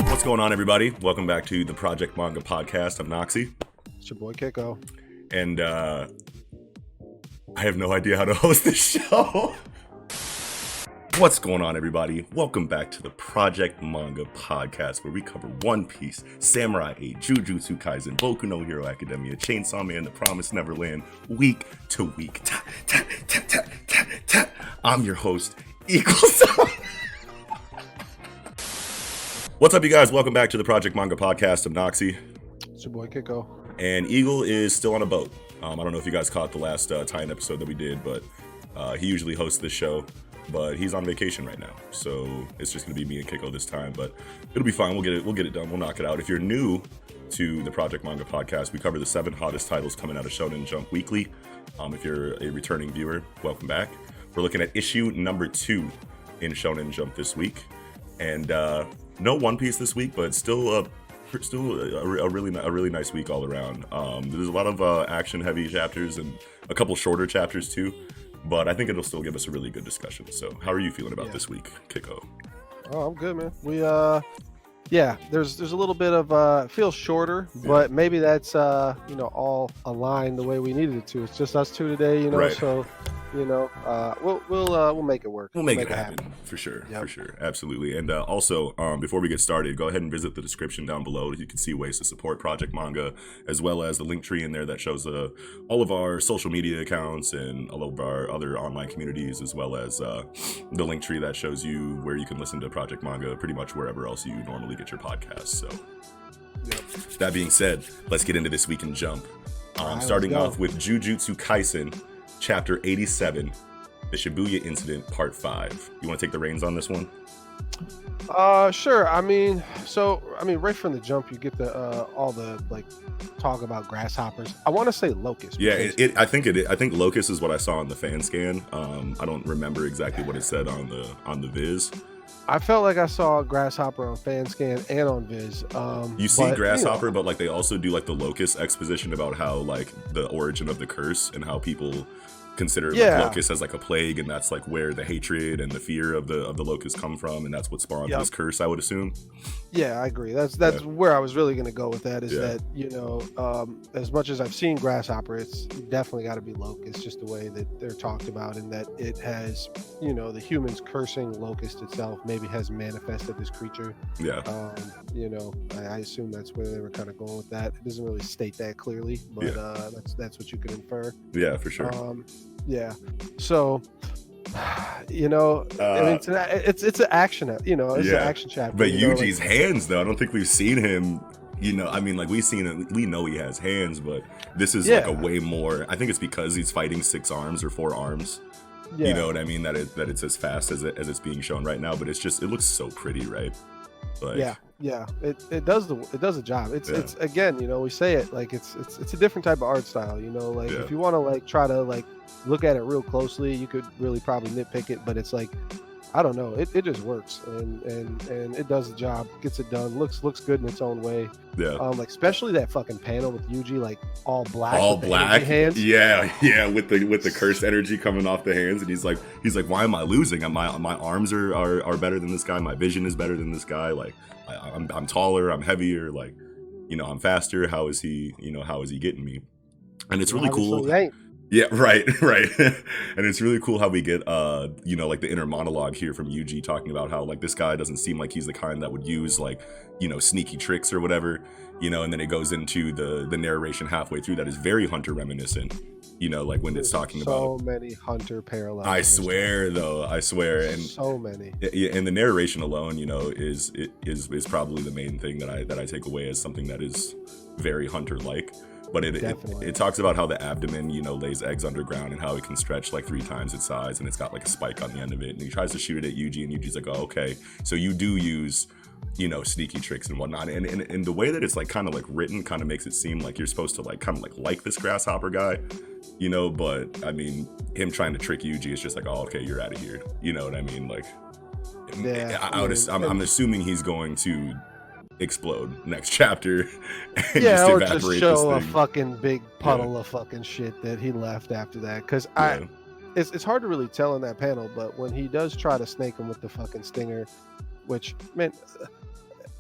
What's going on, everybody? Welcome back to the Project Manga podcast. I'm Noxie. It's your boy Keiko. And I have no idea how to host this show. What's going on, everybody? Welcome back to the Project Manga podcast, where we cover One Piece, Samurai 8, Jujutsu Kaisen, Boku no Hero Academia, Chainsaw Man, The Promised Neverland, week to week. I'm your host, Eagle. What's up, you guys? Welcome back to the Project Manga podcast. I'm Noxie. It's your boy Keiko. And Eagle is still on a boat. I don't know if you guys caught the last tie-in episode that we did, but he usually hosts this show, but he's on vacation right now. So it's just going to be me and Keiko this time, but it'll be fine. We'll get it done. We'll knock it out. If you're new to the Project Manga podcast, we cover the 7 hottest titles coming out of Shonen Jump weekly. If you're a returning viewer, welcome back. We're looking at issue number 2 in Shonen Jump this week. And no One Piece this week, but still a really nice week all around. There's a lot of action-heavy chapters and a couple shorter chapters too, but I think it'll still give us a really good discussion. So, how are you feeling about this week, Kiko? Oh, I'm good, man. We there's a little bit of it feels shorter, but maybe that's all aligned the way we needed it to. It's just us two today, right. So. We'll make it work. We'll make it happen. For sure. Yep. For sure. Absolutely. And also, before we get started, go ahead and visit the description down below. You can see ways to support Project Manga, as well as the link tree in there that shows all of our social media accounts and all of our other online communities, as well as the link tree that shows you where you can listen to Project Manga pretty much wherever else you normally get your podcasts. So, That being said, let's get into this week in Jump. Starting off with Jujutsu Kaisen, Chapter 87, The Shibuya Incident, Part 5. You want to take the reins on this one? Sure. I mean, right from the jump, you get all the talk about grasshoppers. I want to say locusts. Yeah, I think locust is what I saw on the fan scan. I don't remember exactly what it said on the Viz. I felt like I saw a grasshopper on fan scan and on Viz. You see grasshopper, but they also do the locust exposition about how the origin of the curse and how people consider locust as a plague, and that's where the hatred and the fear of the locust come from, and that's what spawned this curse, I would assume. Yeah, I agree. That's where I was really going to go with that, is that as much as I've seen grasshopper, it's definitely got to be locust, just the way that they're talked about, and that it has the humans cursing locust itself maybe has manifested this creature. I assume that's where they were kind of going with that. It doesn't really state that clearly, but that's what you could infer. Yeah, for sure. So, I mean, it's an action, it's an action chapter. But Yuji's hands, though, I don't think we've seen him. I mean, we've seen him. We know he has hands, but this is a way more. I think it's because he's fighting 6 arms or 4 arms. Yeah. You know what I mean? That it's as fast as it's being shown right now. But it looks so pretty, right? It does the job. It's again, we say it it's a different type of art style. If you want to try to look at it real closely, you could really probably nitpick it, but it's I don't know, it just works, and it does the job, gets it done, looks good in its own way. Especially that fucking panel with Yuji all black hands. With the cursed energy coming off the hands, and he's like why am I losing? My arms are better than this guy, my vision is better than this guy, I'm taller, I'm heavier, I'm faster. How is he getting me? And it's really cool. Yeah, right. And it's really cool how we get, the inner monologue here from Yuji talking about how, this guy doesn't seem like he's the kind that would use, sneaky tricks or whatever, and then it goes into the narration halfway through that is very Hunter reminiscent, when it's talking about... So many Hunter parallels. I swear. And so many. And the narration alone, is probably the main thing that I take away as something that is very Hunter-like. But it talks about how the abdomen, lays eggs underground and how it can stretch 3 times its size, and it's got a spike on the end of it. And he tries to shoot it at Yuji, and Yuji's like, oh, okay. So you do use, sneaky tricks and whatnot. And the way that it's kind of written kind of makes it seem like you're supposed to like this grasshopper guy, but I mean, him trying to trick Yuji is just oh, okay, you're out of here. You know what I mean? Yeah, I'm assuming he's going to explode next chapter and yeah, just or just evaporate show a this thing. fucking big puddle of fucking shit that he left after that. Because it's hard to really tell in that panel, but when he does try to snake him with the fucking stinger, which, man,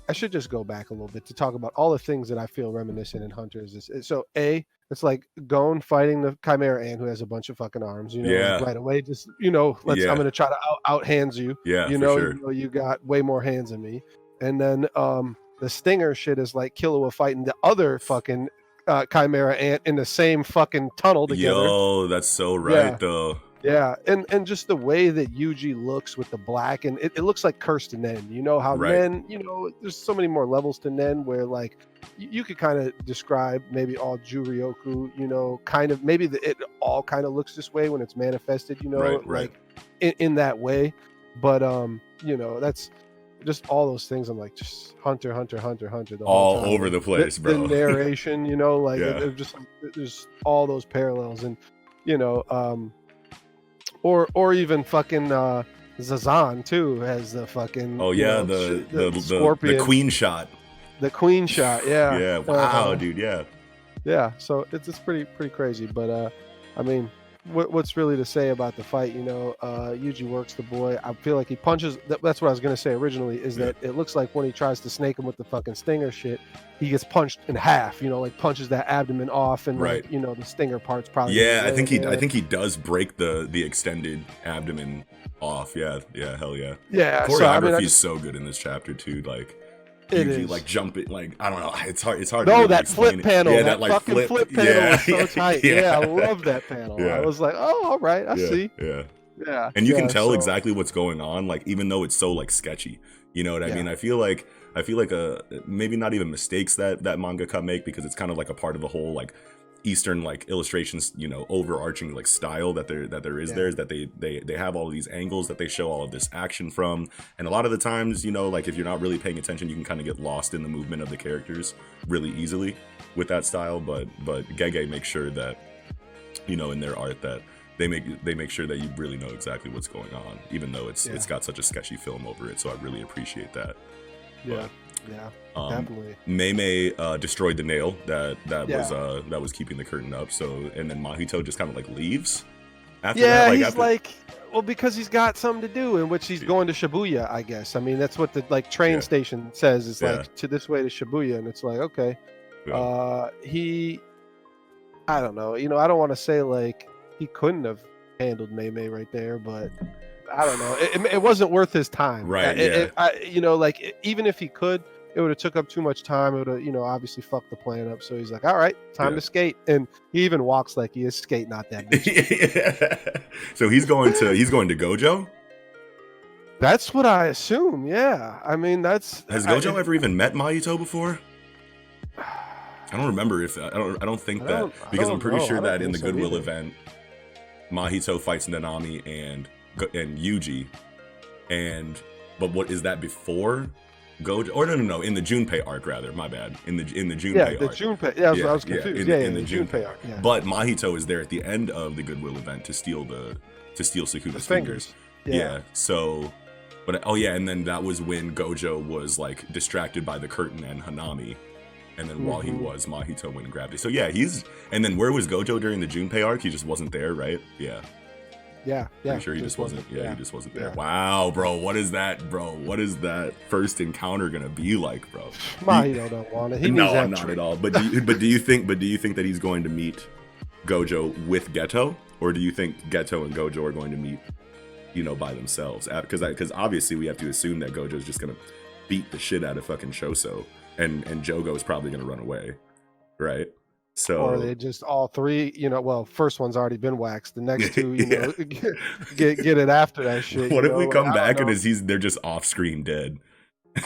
I should just go back a little bit to talk about all the things that I feel reminiscent in Hunters. So it's like Gon fighting the Chimera Ant who has a bunch of fucking arms, like right away, just, I'm going to try to out hands you, for sure. you got way more hands than me. And then the stinger shit is like Killua fighting the other fucking Chimera Ant in the same fucking tunnel together. Yo, that's so right though. Yeah, and just the way that Yuji looks with the black, and it looks like Cursed Nen. You know how Nen, there's so many more levels to Nen where like you could kind of describe maybe all Juryoku, kind of maybe it all kind of looks this way when it's manifested, like in that way. But that's just all those things. I'm like, just Hunter, the all over the place, bro. The narration, it's just there's all those parallels, and or even fucking Zazan too has the fucking the scorpion, the queen shot. The queen shot, yeah. Yeah, wow, dude, yeah. Yeah, so it's pretty crazy, but I mean, what's really to say about the fight? Yuji works the boy. I feel like he punches. That's what I was gonna say originally. Is that it looks like when he tries to snake him with the fucking stinger shit, he gets punched in half. Like punches that abdomen off, and like, the stinger part's probably. Yeah, I think he does break the extended abdomen off. Yeah, hell yeah. Yeah, choreography is so good in this chapter too. Like. Yuji, like jumping, like I don't know, it's hard. No, to really that flip panel, yeah, that like fucking flip panel was so tight. Yeah, I love that panel. I was like, oh, all right, I see. Yeah, and you can tell exactly what's going on, like even though it's so like sketchy. You know what I mean? I feel like maybe not even mistakes that mangaka make, because it's kind of like a part of the whole like Eastern like illustrations, overarching like style that there is there is that they have all these angles that they show all of this action from, and a lot of the times, like if you're not really paying attention, you can kind of get lost in the movement of the characters really easily with that style. But M.A.N.G.A makes sure that in their art that they make sure that you really know exactly what's going on, even though it's got such a sketchy film over it. So I really appreciate that. Yeah, definitely. M.A.N.G.A destroyed the nail that was keeping the curtain up. So, and then Mahito just kind of like leaves after that. Like, he's like, well, because he's got something to do, in which he's going to Shibuya, I guess. I mean, that's what the like train station says. It's like to this way to Shibuya, and it's like, okay, I don't know. I don't want to say like he couldn't have handled M.A.N.G.A right there, but. I don't know. It wasn't worth his time. Right. Like even if he could, it would have took up too much time. It would have, obviously fucked the plan up. So he's like, all right, time to skate. And he even walks like he is skate, not that bitch. So he's going to Gojo? That's what I assume. Yeah. I mean, has Gojo ever even met Mahito before? I don't remember if I don't think that, because I'm pretty sure that in the Goodwill event, Mahito fights Nanami and Yuji, but what is that before Gojo? Or no, in the Junpei arc rather. My bad. In the Junpei arc. Junpei. Yeah, I was confused. In the Junpei arc. Yeah. But Mahito is there at the end of the Goodwill event to steal Sukuda's fingers. Yeah. So, but and then that was when Gojo was like distracted by the curtain and Hanami. And then while he was, Mahito went and grabbed it. So and then where was Gojo during the Junpei arc? He just wasn't there, right? Yeah. Yeah. Pretty sure he just wasn't. Yeah, he just wasn't there. Wow, bro, what is that, bro? What is that first encounter gonna be like, bro? Mahito don't want it. No, not at all. But do you think that he's going to meet Gojo with Geto, or do you think Geto and Gojo are going to meet, by themselves? Because obviously we have to assume that Gojo's just gonna beat the shit out of fucking Shoso, and Jogo is probably gonna run away, right? So, or they just all three, first one's already been waxed. The next two, get it after that shit. What if we come back and they're just off screen dead?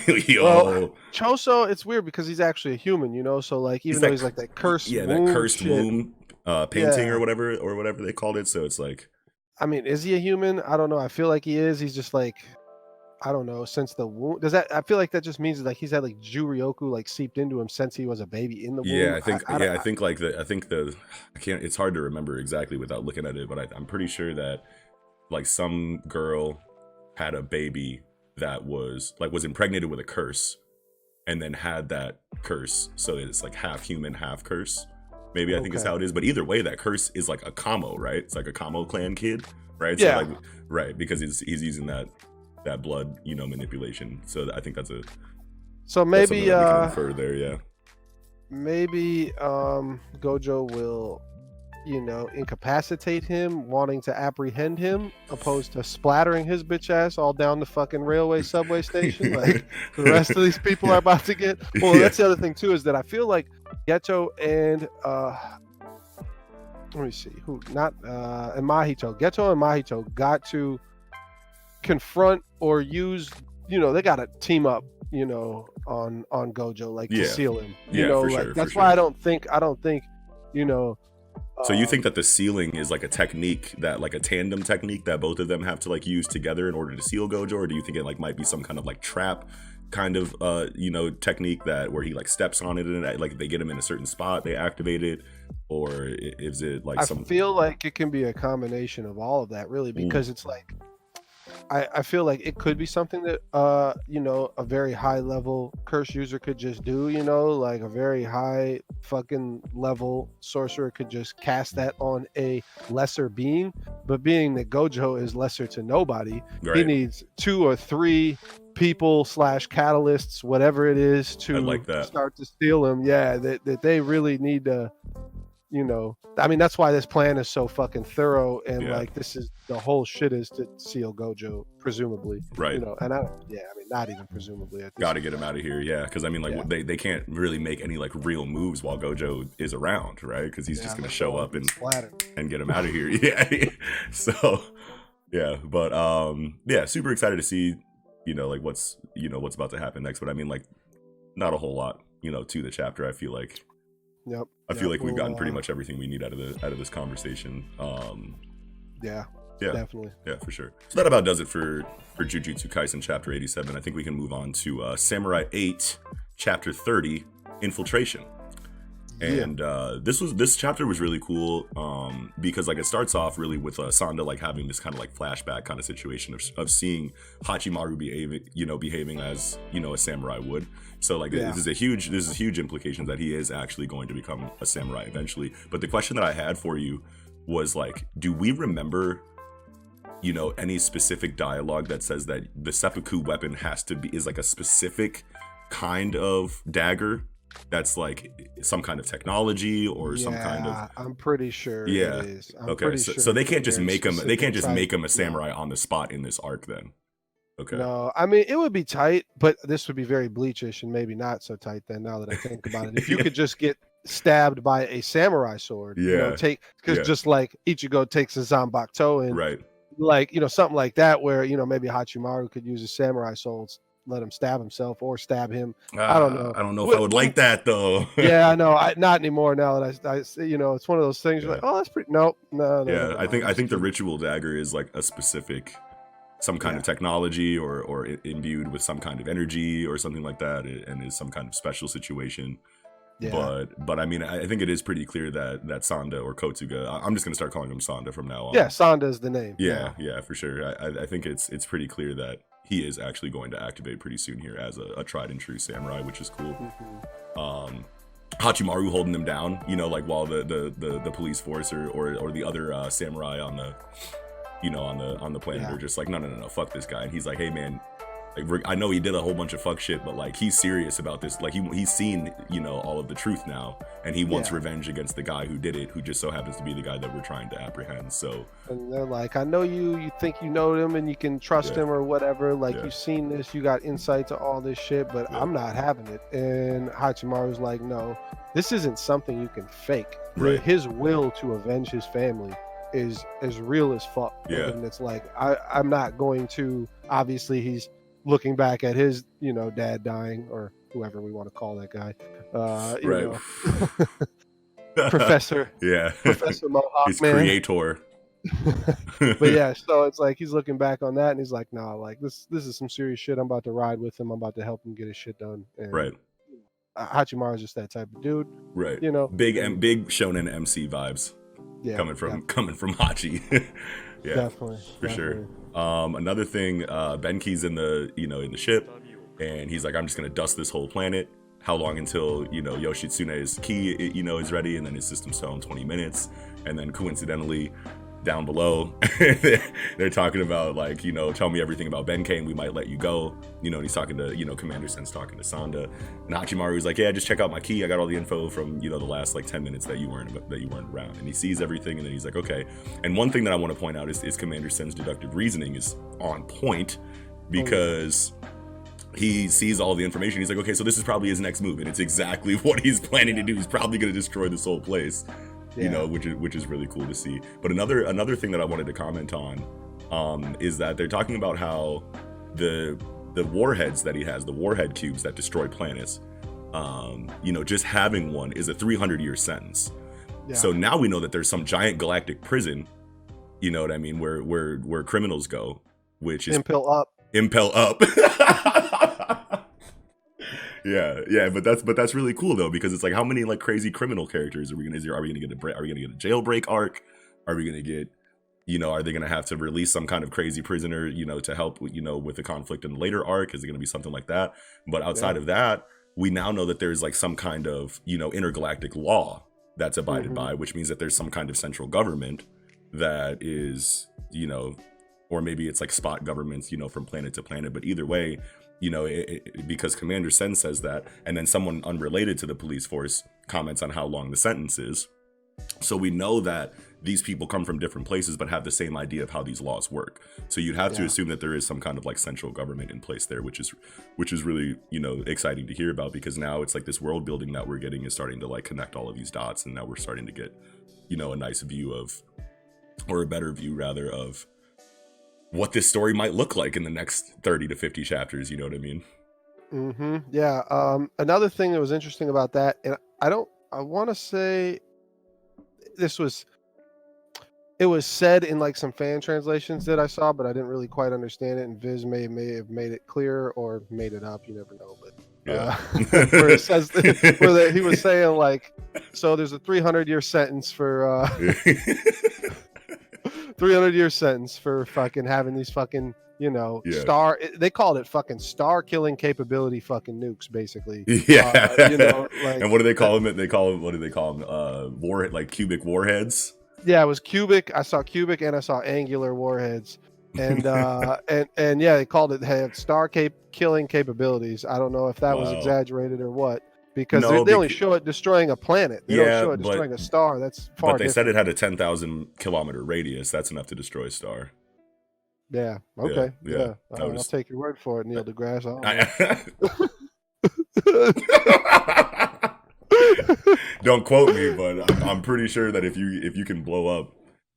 Well, Choso, it's weird because he's actually a human, so like even though he's like that cursed womb that cursed womb painting or whatever they called it. So it's like, I mean, is he a human? I don't know. I feel like he is. He's just like, I don't know, since the womb. I feel like that just means like he's had like Juryoku like seeped into him since he was a baby in the womb. Yeah, it's hard to remember exactly without looking at it, but I'm pretty sure that like some girl had a baby that was impregnated with a curse, and then had that curse, so that it's like half human, half curse. Maybe I think is how it is. But either way, that curse is like a Kamo, right? It's like a Kamo clan kid, right? Yeah. So like, right, because he's using that blood, manipulation. So I think that's a. So maybe that we can infer there, yeah. Maybe Gojo will, incapacitate him, wanting to apprehend him, opposed to splattering his bitch ass all down the fucking railway subway station like the rest of these people are about to get. Well, that's the other thing too, is that I feel like Geto and let me see who not and Mahito. Geto and Mahito got to confront or use, they got to team up, on Gojo, like to seal him. That's why I don't think, So you think that the sealing is like a technique that, like a tandem technique that both of them have to like use together in order to seal Gojo, or do you think it like might be some kind of like trap kind of technique that where he like steps on it and like they get him in a certain spot, they activate it, or is it like I feel like it can be a combination of all of that, really, because it's like I feel like it could be something that a very high level curse user could just do, like a very high fucking level sorcerer could just cast that on a lesser being. But being that Gojo is lesser to nobody, he needs 2 or 3 people / catalysts, whatever it is, to start to steal him. Yeah, that they really need to. I mean, that's why this plan is so fucking thorough, and like this is the whole shit is to seal Gojo, presumably, right? And I mean, not even presumably. Got to get him out of here, because I mean, like they can't really make any like real moves while Gojo is around, right? Because he's just gonna show up and get him out of here, So, but super excited to see, like what's about to happen next. But I mean, like, not a whole lot, to the chapter. I feel like. I feel like we've gotten pretty much everything we need out of this conversation. Definitely. Yeah, for sure. So that about does it for Jujutsu Kaisen chapter 87. I think we can move on to Samurai 8 chapter 30, Infiltration. And this chapter was really cool because like it starts off really with Sanda like having this kind of like flashback kind of situation of seeing Hachimaru behaving as a samurai would. So like this is huge implications that he is actually going to become a samurai eventually. But the question that I had for you was like, do we remember any specific dialogue that says that the seppuku weapon is like a specific kind of dagger that's like some kind of technology or some kind of. I'm pretty sure it is. So they can't just make him a samurai on the spot in this arc then. Okay. No, I mean it would be tight, but this would be very Bleachish and maybe not so tight then, now that I think about it. If you could just get stabbed by a samurai sword, just like Ichigo takes a Zanbakuto and right. Like, something like that where, maybe Hachimaru could use a samurai sword, let him stab himself or stab him. I don't know. I don't know if I would like that though. Yeah, I know. Not anymore now that I it's one of those things you're like, oh, that's pretty. Nope. No. I think the ritual dagger is like a specific, some kind of technology or imbued with some kind of energy or something like that, and is some kind of special situation. Yeah. But I mean, I think it is pretty clear that Sanda or Kotsuga, I'm just gonna start calling him Sanda from now on. Yeah, Sanda is the name. Yeah, for sure. I think it's pretty clear that he is actually going to activate pretty soon here as a tried and true samurai, which is cool. Mm-hmm. Hachimaru holding him down, like while the police force or the other samurai on the on the planet are just like, no, fuck this guy, and he's like, hey man, like, I know he did a whole bunch of fuck shit, but like he's serious about this. Like he's seen all of the truth now, and he wants revenge against the guy who did it, who just so happens to be the guy that we're trying to apprehend. So and they're like, I know you think you know him and you can trust him or whatever. Like you've seen this, you got insight to all this shit, but I'm not having it. And Hachimaru's like, no, this isn't something you can fake. Right. His will to avenge his family is as real as fuck. Yeah. And it's like I'm not going to. Obviously, he's looking back at his, dad dying, or whoever we want to call that guy, Professor. Yeah. Professor Mohawk, his man. Creator. But so it's like he's looking back on that, and he's like, nah, like this is some serious shit. I'm about to ride with him. I'm about to help him get his shit done. And right. Hachimaru's just that type of dude. Right. Big Shonen MC vibes. Yeah. Coming from Hachi. Yeah, Definitely. for sure. Another thing, Benki's in the in the ship, and he's like, I'm just gonna dust this whole planet. How long until Yoshitsune's key is ready, and then his system stone 20 minutes, and then coincidentally down below they're talking about like tell me everything about Ben-K and we might let you go, and he's talking to Commander Sen's talking to Sanda, and Hachimaru's like, yeah, just check out my key, I got all the info from the last like 10 minutes that you weren't around, and he sees everything, and then he's like, okay. And one thing that I want to point out is Commander Sen's deductive reasoning is on point, because he sees all the information. He's like, okay, so this is probably his next move, and it's exactly what he's planning to do. He's probably going to destroy this whole place, which is really cool to see. But another thing that I wanted to comment on is that they're talking about how the warheads that he has, the warhead cubes that destroy planets, just having one is a 300-year sentence. Yeah. So now we know that there's some giant galactic prison, you know what I mean, where criminals go, which is Impel Up. Yeah, but that's really cool though, because it's like, how many like crazy criminal characters are we gonna get a jailbreak arc? Are we gonna get are they gonna have to release some kind of crazy prisoner to help with the conflict in the later arc? Is it gonna be something like that? But outside of that, we now know that there's like some kind of intergalactic law that's abided by, which means that there's some kind of central government that is or maybe it's like spot governments from planet to planet, but either way, because Commander Sen says that, and then someone unrelated to the police force comments on how long the sentence is. So we know that these people come from different places but have the same idea of how these laws work. So you'd have to assume that there is some kind of like central government in place there, which is really exciting to hear about, because now it's like this world building that we're getting is starting to like connect all of these dots, and now we're starting to get a nice view of, or a better view rather, of what this story might look like in the next 30 to 50 chapters, you know what I mean? Yeah. Another thing that was interesting about that, and I want to say it was said in like some fan translations that I saw, but I didn't really quite understand it, and Viz may have made it clear or made it up, you never know, but where it says where he was saying like, so there's a 300-year sentence for 300-year sentence for fucking having these fucking star, they called it fucking star killing capability fucking nukes, basically. And what do they call them? What do they call them? Warhead, like cubic warheads. Yeah, it was cubic. I saw cubic and I saw angular warheads, and and they called it, they have star killing capabilities. I don't know if that was exaggerated or what, because they only show it destroying a planet. They don't show it destroying a star. That's far. But they said it had a 10,000 kilometer radius. That's enough to destroy a star. Yeah. Okay. Yeah. I'll take your word for it, Neil deGrasse. Don't quote me, but I'm pretty sure that if you can blow up,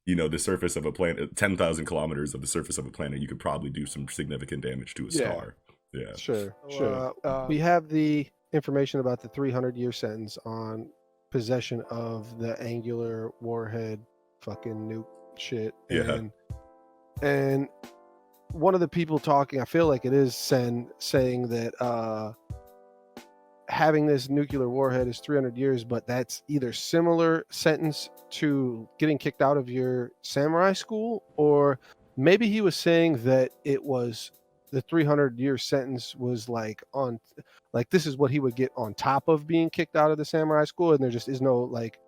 the surface of a planet, 10,000 kilometers of the surface of a planet, you could probably do some significant damage to a star. Yeah. Sure. We have the information about the 300-year sentence on possession of the angular warhead fucking nuke shit. And one of the people talking, I feel like it is Sen, saying that having this nuclear warhead is 300 years, but that's either similar sentence to getting kicked out of your samurai school, or maybe he was saying that it was the 300-year sentence was like this is what he would get on top of being kicked out of the samurai school, and there just is no like,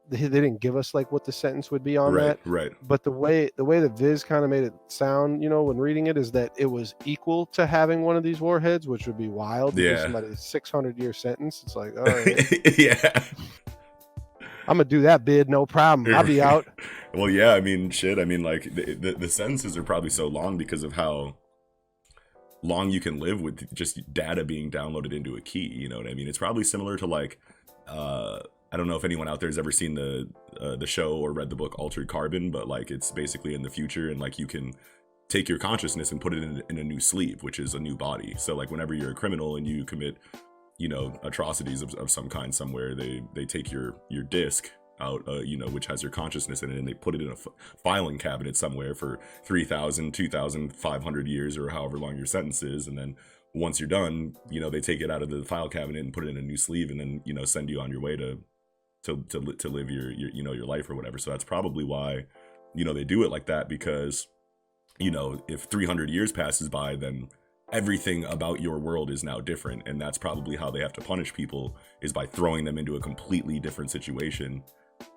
they didn't give us like what the sentence would be on that. Right. But the way that Viz kind of made it sound, when reading it, is that it was equal to having one of these warheads, which would be wild. Yeah. Somebody 600-year sentence. It's like, all right. Yeah. I'm gonna do that bid, no problem. I'll be out. Well, yeah. I mean, shit. I mean, like the sentences are probably so long because of how long you can live with just data being downloaded into a key. You know what I mean? It's probably similar to like, I don't know if anyone out there has ever seen the show or read the book Altered Carbon, but like it's basically in the future, and like you can take your consciousness and put it in a new sleeve, which is a new body. So like whenever you're a criminal and you commit, atrocities of some kind somewhere, they take your disc out, which has your consciousness in it, and they put it in a filing cabinet somewhere for 3,000, 2,500 years or however long your sentence is, and then once you're done, they take it out of the file cabinet and put it in a new sleeve, and then send you on your way to live your life or whatever. So that's probably why you know, they do it like that because, you know, if 300 years passes by, then everything about your world is now different, and that's probably how they have to punish people, is by throwing them into a completely different situation,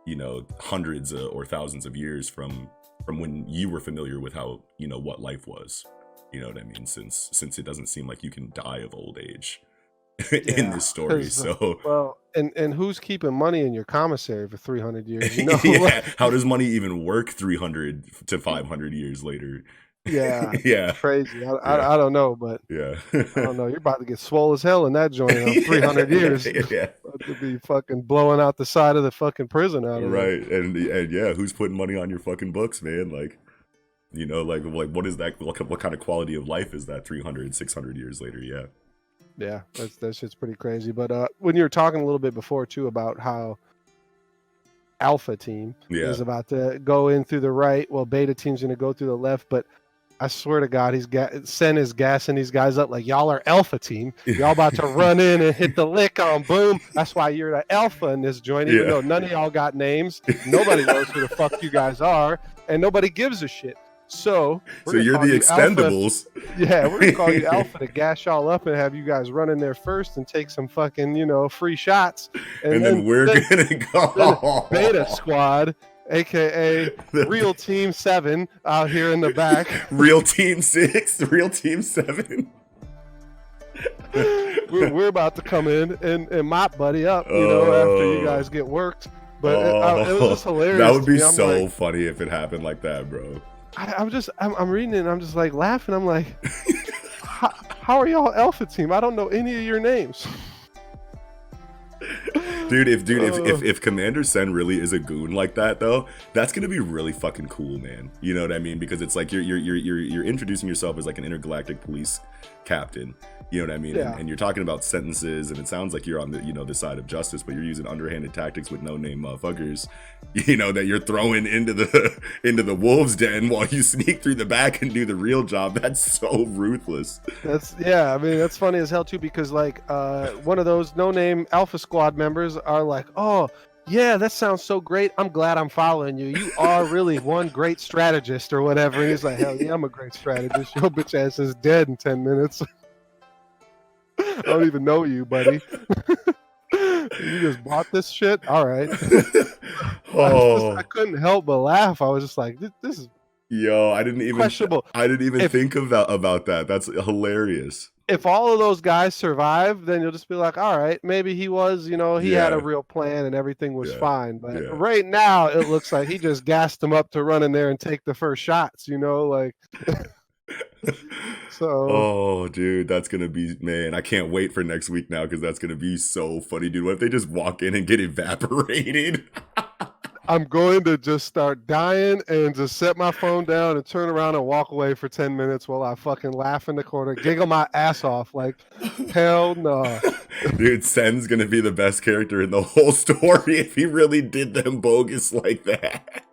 you know, hundreds or thousands of years from when you were familiar with how, you know, what life was, you know what I mean, since it doesn't seem like you can die of old age in this story. So well, and who's keeping money in your commissary for 300 years, you know? Yeah, how does money even work 300 to 500 years later? Yeah, Yeah, crazy. yeah, I don't know, but yeah. I don't know. You're about to get swole as hell in that joint in 300 years. Yeah, About to be fucking blowing out the side of the fucking prison out of right. And yeah, who's putting money on your fucking books, man? Like, you know, like what is that? What kind of quality of life is that 300, 600 years later? Yeah. Yeah, that shit's pretty crazy. But when you were talking a little bit before too about how Alpha Team is about to go in through the right, well, Beta Team's gonna go through the left, but I swear to God, Sen is gassing these guys up like, y'all are Alpha Team. Y'all about to run in and hit the lick on boom. That's why you're the Alpha in this joint, even though none of y'all got names. Nobody knows who the fuck you guys are, and nobody gives a shit. So you're the Expendables. Yeah, we're gonna call you Alpha to gas y'all up and have you guys run in there first and take some fucking, you know, free shots. And then we're gonna go Beta Squad, aka Real Team 7 out here in the back. Real Team 6, Real Team 7. we're about to come in and mop buddy up, you know, after you guys get worked. But it was just hilarious. That would be so funny if it happened like that, bro. I'm reading it and I'm just like laughing. I'm like, how are y'all Alpha Team? I don't know any of your names. Dude, if Commander Sen really is a goon like that, though, that's gonna be really fucking cool, man. You know what I mean? Because it's like you're introducing yourself as like an intergalactic police captain. You know what I mean? Yeah. And you're talking about sentences, and it sounds like you're on the, you know, the side of justice, but you're using underhanded tactics with no name motherfuckers, you know, that you're throwing into the wolves' den while you sneak through the back and do the real job. That's so ruthless. I mean, that's funny as hell too, because like one of those no name Alpha Squad members are like, oh yeah, that sounds so great. I'm glad I'm following you. You are really one great strategist or whatever. And he's like, hell yeah, I'm a great strategist. Your bitch ass is dead in 10 minutes. I don't even know you, buddy. You just bought this shit? All right. I couldn't help but laugh. I was just like, this is I didn't even questionable. I didn't even think about that. That's hilarious. If all of those guys survive, then you'll just be like, all right, maybe he was, you know, he had a real plan and everything was fine. But right now, it looks like he just gassed them up to run in there and take the first shots, you know, like. Oh, dude, that's gonna be, man, I can't wait for next week now, because that's gonna be so funny, dude. What if they just walk in and get evaporated? I'm going to just start dying and just set my phone down and turn around and walk away for 10 minutes while I fucking laugh in the corner, giggle my ass off like, hell no. Dude, Sen's gonna be the best character in the whole story if he really did them bogus like that.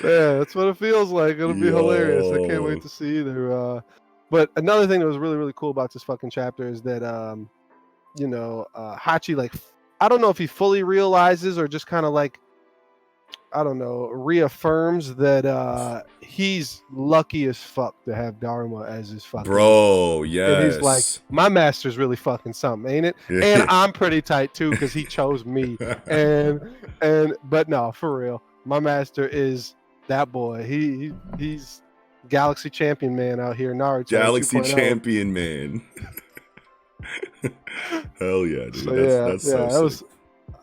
Yeah, that's what it feels like. It'll be hilarious. I can't wait to see either. But another thing that was really, really cool about this fucking chapter is that, you know, Hachi, like, I don't know if he fully realizes or just kind of like, I don't know, reaffirms that he's lucky as fuck to have Dharma as his fucking bro. Yes. And he's like, my master's really fucking something, ain't it? And I'm pretty tight too because he chose me. But no, for real, my master is that boy. He's Galaxy Champion Man out here. Naruto Galaxy 2.0. Champion Man. Hell yeah, dude. So, that's so that sick. was.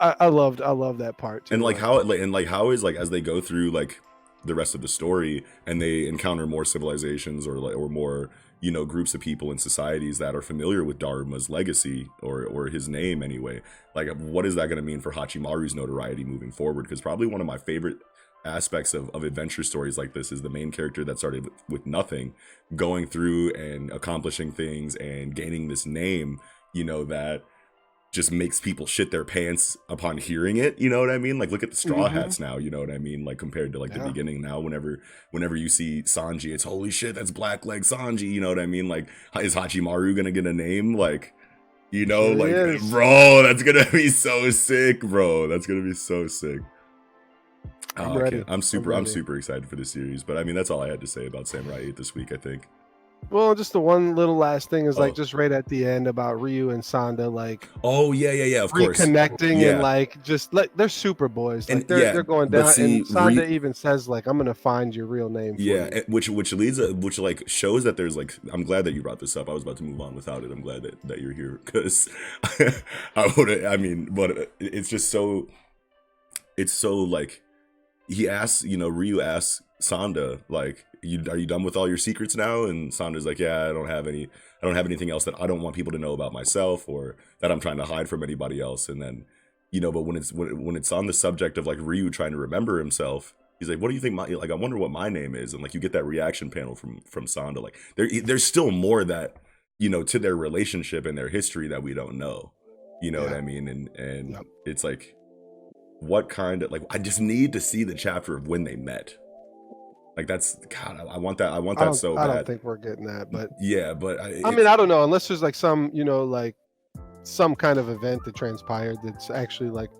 I love that part too. And like how is like as they go through like the rest of the story and they encounter more civilizations or more, you know, groups of people and societies that are familiar with Dharma's legacy or his name anyway. Like, what is that going to mean for Hachimaru's notoriety moving forward? Because probably one of my favorite aspects of adventure stories like this is the main character that started with nothing, going through and accomplishing things and gaining this name, you know, that just makes people shit their pants upon hearing it. You know what I mean? Like, look at the Straw Hats now, you know what I mean? Like, compared to like the beginning now, whenever you see Sanji, it's holy shit, that's Blackleg Sanji, you know what I mean? Like, is Hachimaru gonna get a name? Like, you know, bro, that's gonna be so sick, bro. That's gonna be so sick. I'm ready. I'm super excited for this series. But I mean, that's all I had to say about Samurai 8 this week, I think. Well, just the one little last thing is Oh. like just right at the end about Ryu and Sanda like of course, reconnecting and like just like they're super boys, like and they're going down. And Sanda even says like, "I'm gonna find your real name." For you. which like shows that there's like, I'm glad that you brought this up. I was about to move on without it. I'm glad that you're here because but it's just so, it's so like, he asks, Ryu asks Sanda like, are you done with all your secrets now? And Sanda's like, yeah, I don't have anything else that I don't want people to know about myself or that I'm trying to hide from anybody else. And then, but when it's on the subject of like Ryu trying to remember himself, he's like, what do you think I wonder what my name is. And like, you get that reaction panel from Sanda. Like there's still more that, to their relationship and their history that we don't know, what I mean? And it's like, what kind of, like, I just need to see the chapter of when they met. Like that's, God, I want that so bad. I don't think we're getting that, but yeah, but I mean, I don't know, unless there's like some, like some kind of event that transpired that's actually like,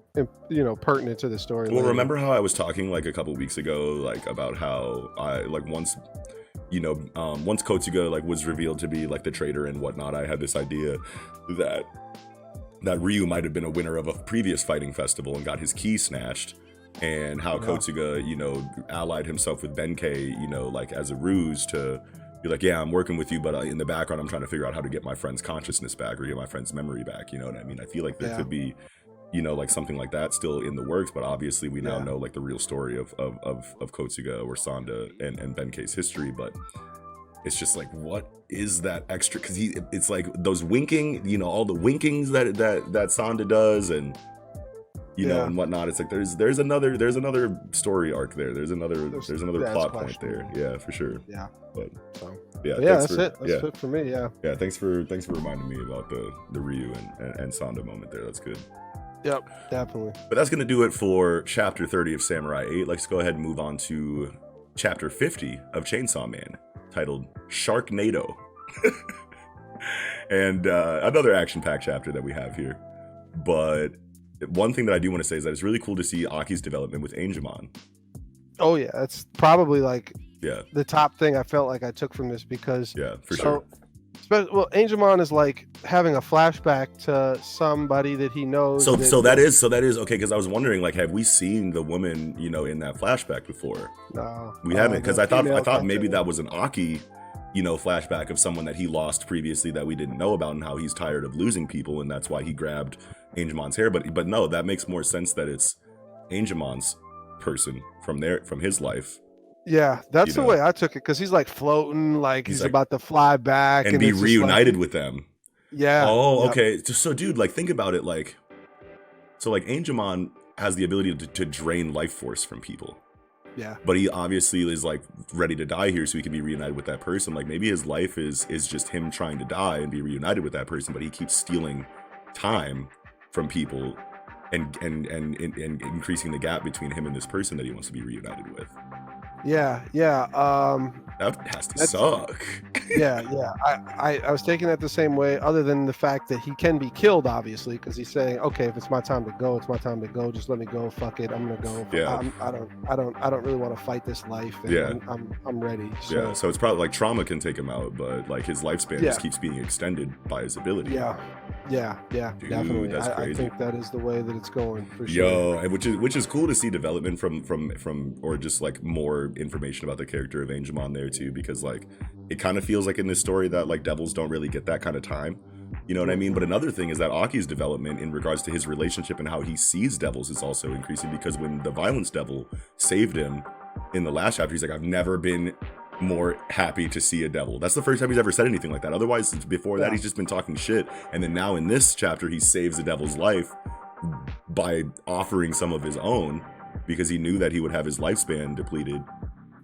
pertinent to the story. Well, remember how I was talking like a couple weeks ago, like about how I like once Kotsuga like was revealed to be like the traitor and whatnot, I had this idea that Ryu might have been a winner of a previous fighting festival and got his key snatched. And how Kotsuga, allied himself with M.A.N.G.A, like as a ruse to be like, yeah, I'm working with you, but in the background, I'm trying to figure out how to get my friend's consciousness back or get my friend's memory back. You know what I mean? I feel like there could be, like something like that still in the works, but obviously we now know like the real story of Kotsuga or Sanda and M.A.N.G.A's history. But it's just like, what is that extra? Because it's like those winking, all the winkings that Sanda does and. And whatnot. It's like there's another story arc there. There's another plot point there. Yeah, for sure. Yeah. But that's it. That's it for me. Yeah. Yeah. Thanks for reminding me about the Ryu and Sanda moment there. That's good. Yep, definitely. But that's gonna do it for chapter 30 of Samurai 8. Let's go ahead and move on to chapter 50 of Chainsaw Man, titled Sharknado. And another action-packed chapter that we have here. But one thing that I do want to say is that it's really cool to see Aki's development with Angemon. Oh yeah, that's probably like the top thing I felt like I took from this because sure. Well, Angemon is like having a flashback to somebody that he knows. So that is okay. Because I was wondering, like, have we seen the woman, in that flashback before? No, we haven't. Because I thought maybe that was an Aki, flashback of someone that he lost previously that we didn't know about and how he's tired of losing people and that's why he grabbed Angemon's hair, but no, that makes more sense that it's Angemon's person from his life. Yeah, that's the way I took it because he's like floating, like he's like, about to fly back and be reunited with them. Yeah. Oh, okay. So, dude, like, think about it. Like, so like Angemon has the ability to drain life force from people. Yeah. But he obviously is like ready to die here, so he can be reunited with that person. Like maybe his life is just him trying to die and be reunited with that person, but he keeps stealing time from people and increasing the gap between him and this person that he wants to be reunited with. Yeah. That has to suck. Yeah. I was taking that the same way, other than the fact that he can be killed, obviously, because he's saying, okay, if it's my time to go, it's my time to go. Just let me go. Fuck it, I'm gonna go. Yeah. I don't really want to fight this life. And I'm ready. So. Yeah. So it's probably like trauma can take him out, but like his lifespan just keeps being extended by his ability. Yeah. Dude, definitely. That's crazy. I think that is the way that it's going for sure. Yo, which is cool to see development from or just like more information about the character of Angemon there too, because like it kind of feels like in this story that like devils don't really get that kind of time. You know what I mean? But another thing is that Aki's development in regards to his relationship and how he sees devils is also increasing, because when the violence devil saved him in the last chapter, he's like, I've never been more happy to see a devil. That's the first time he's ever said anything like that. Otherwise, before that, he's just been talking shit. And then now in this chapter, he saves the devil's life by offering some of his own, because he knew that he would have his lifespan depleted.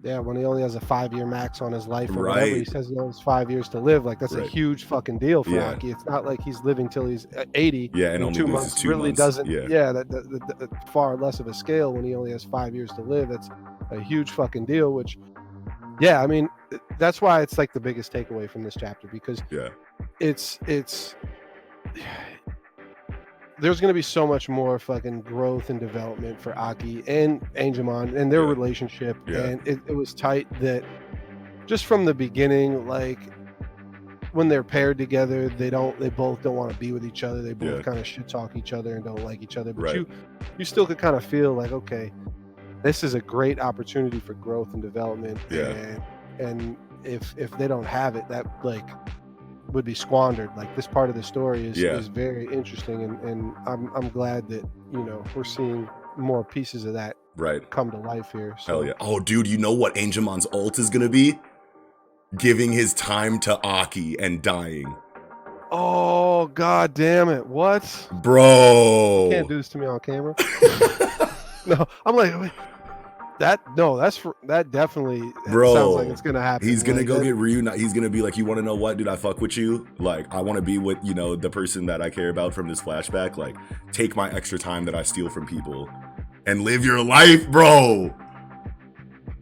Yeah, when he only has a 5-year max on his life or right. whatever, he says he only has 5 years to live. Like, that's a huge fucking deal for Aki. It's not like he's living till he's 80. Yeah, and only 2 months really doesn't. Yeah, that far less of a scale when he only has 5 years to live. That's a huge fucking deal. Which, I mean, that's why it's like the biggest takeaway from this chapter, because it's there's going to be so much more fucking growth and development for Aki and Angemon and their relationship. And it was tight that just from the beginning, like when they're paired together, they both don't want to be with each other. They both kind of shit talk each other and don't like each other. But you still could kind of feel like, okay, this is a great opportunity for growth and development. And if they don't have it, that like would be squandered. Like this part of the story is very interesting, and I'm glad that, you know, we're seeing more pieces of that come to life here. So. Hell yeah. Oh dude, you know what Angemon's ult is gonna be? Giving his time to Aki and dying. Oh god damn it. What? Bro. You can't do this to me on camera. No, I'm like, wait. That definitely sounds like it's gonna happen. He's gonna go get reunited. He's gonna be like, you want to know what, dude? I fuck with you. Like, I want to be with, you know, the person that I care about from this flashback. Like, take my extra time that I steal from people and live your life, bro.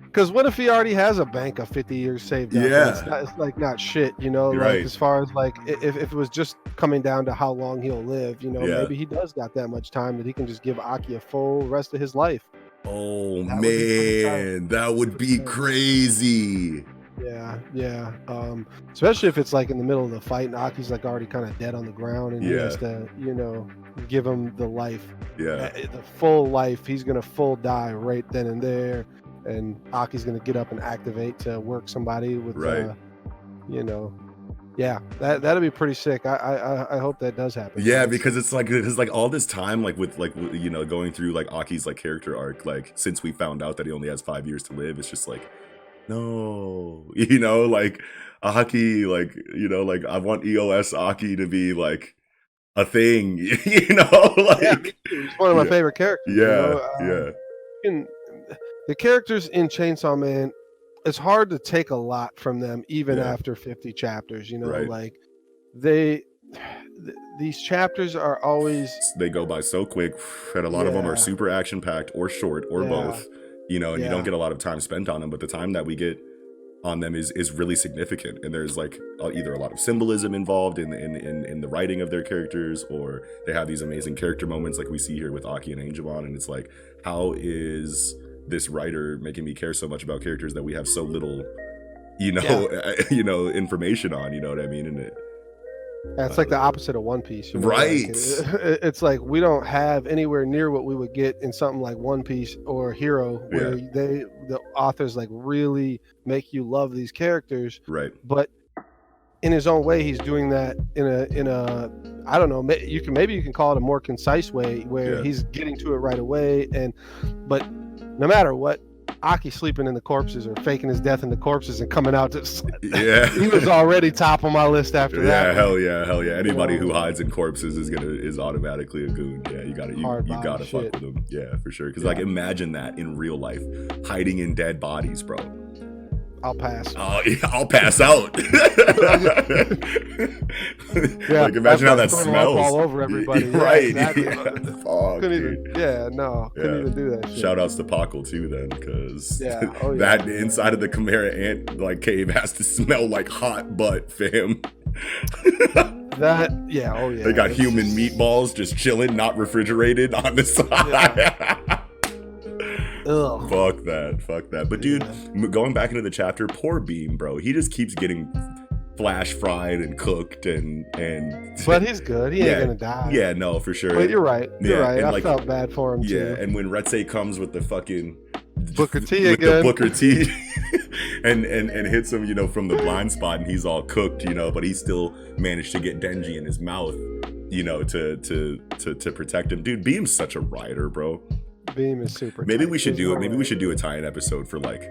Because what if he already has a bank of 50 years saved up? It's like not shit, you know. Like as far as like if it was just coming down to how long he'll live, you know, maybe he does got that much time that he can just give Aki a full rest of his life. Oh man, that would be crazy. Yeah. Especially if it's like in the middle of the fight and Aki's like already kind of dead on the ground, and he has to, you know, give him the life. The full life. He's gonna full die right then and there, and Aki's gonna get up and activate to work somebody with, you know. Yeah, that'd be pretty sick. I hope that does happen. Yeah, because it's like all this time, like with like, you know, going through like Aki's like character arc, like since we found out that he only has 5 years to live, it's just like, no, you know, like Aki, like, you know, like I want EOS Aki to be like a thing, you know, like he's one of my favorite characters. And the characters in Chainsaw Man, it's hard to take a lot from them even after 50 chapters, you know, like these chapters are always, they go by so quick, and a lot of them are super action packed or short or both, you know, and you don't get a lot of time spent on them, but the time that we get on them is really significant, and there's like either a lot of symbolism involved in the writing of their characters, or they have these amazing character moments like we see here with Aki and Angemon, and it's like, how is this writer making me care so much about characters that we have so little, you know, you know, information on, you know what I mean? And it's like the opposite of One Piece, you know? Right? Like, it's like we don't have anywhere near what we would get in something like One Piece or Hero, where the authors like really make you love these characters, but in his own way, he's doing that in a I don't know, maybe you can call it a more concise way, where he's getting to it right away, but no matter what, Aki sleeping in the corpses or faking his death in the corpses and coming out to he was already top on my list after that. Hell yeah. Anybody who hides in corpses is automatically a goon. Yeah, you gotta fuck with them. Yeah, for sure. Because like, imagine that in real life, hiding in dead bodies, bro. I'll pass. I'll pass out. Like, imagine how that smells all over everybody. Right? Exactly. Fuck, couldn't even do that shit. Shout outs to Pakul too, then, because that inside of the Chimera ant like cave has to smell like hot butt, fam. They got human meatballs just chilling, not refrigerated on the side. Ugh. Fuck that. But dude, going back into the chapter, poor Beam, bro. He just keeps getting flash fried and cooked and but he's good. He ain't gonna die. Yeah, no, for sure. But you're right. I felt bad for him too. Yeah, and when Retsei comes with the fucking Booker T again. The Booker T and hits him, you know, from the blind spot, and he's all cooked, you know, but he still managed to get Denji in his mouth, you know, to protect him. Dude, Beam's such a rider, bro. Beam is super. Maybe we should do it. Maybe we should do a tie-in episode for like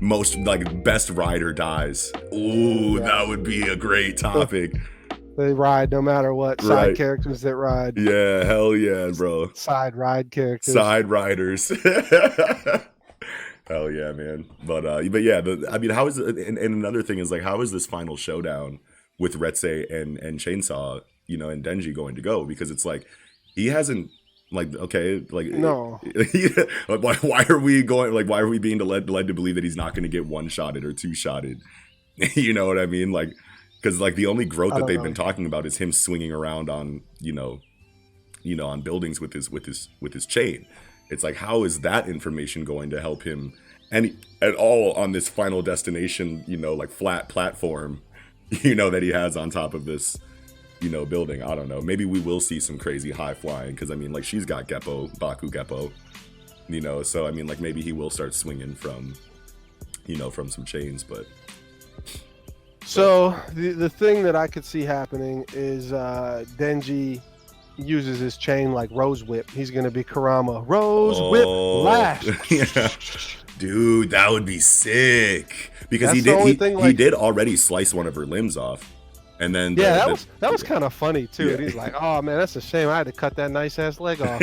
most like best rider dies. Ooh, that would be a great topic. They ride no matter what. Side characters that ride. Yeah, hell yeah, bro. Side ride characters. Side riders. Hell yeah, man. But yeah, I mean, how is it? And another thing is like, how is this final showdown with Retsei and Chainsaw, you know, and Denji going to go? Because it's like he hasn't. Like, okay, like, no. Like, why are we going? Like, why are we being led to believe that he's not going to get one-shotted or two-shotted? You know what I mean? Like, because like the only growth that they've been talking about is him swinging around on, you know, on buildings with his chain. It's like, how is that information going to help him any at all on this final destination, like flat platform, that he has on top of this, building? I don't know. Maybe we will see some crazy high flying, because I mean, like, she's got Baku Geppo, so I mean, like, maybe he will start swinging from some chains, but. So the thing that I could see happening is Denji uses his chain like Rose Whip. He's gonna be Kurama. Rose Whip Lash. Yeah. Dude, that would be sick. Because he did already slice one of her limbs off. And then that was kind of funny too. Yeah. And he's like, oh man, that's a shame. I had to cut that nice ass leg off,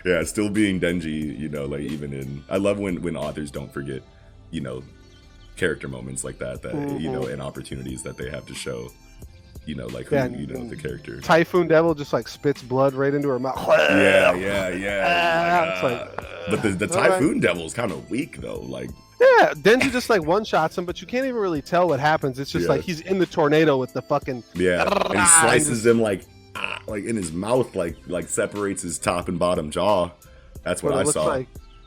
Yeah, still being Denji, like, even in, I love when authors don't forget, character moments like that, and opportunities that they have to show, like, who, the character. Typhoon Devil just like spits blood right into her mouth. Yeah. It's like, but the Typhoon Devil is kind of weak though, like. Yeah, Denji just like one shots him, but you can't even really tell what happens. It's just like he's in the tornado with the fucking. Yeah, and he slices him like in his mouth, like separates his top and bottom jaw. That's what I saw.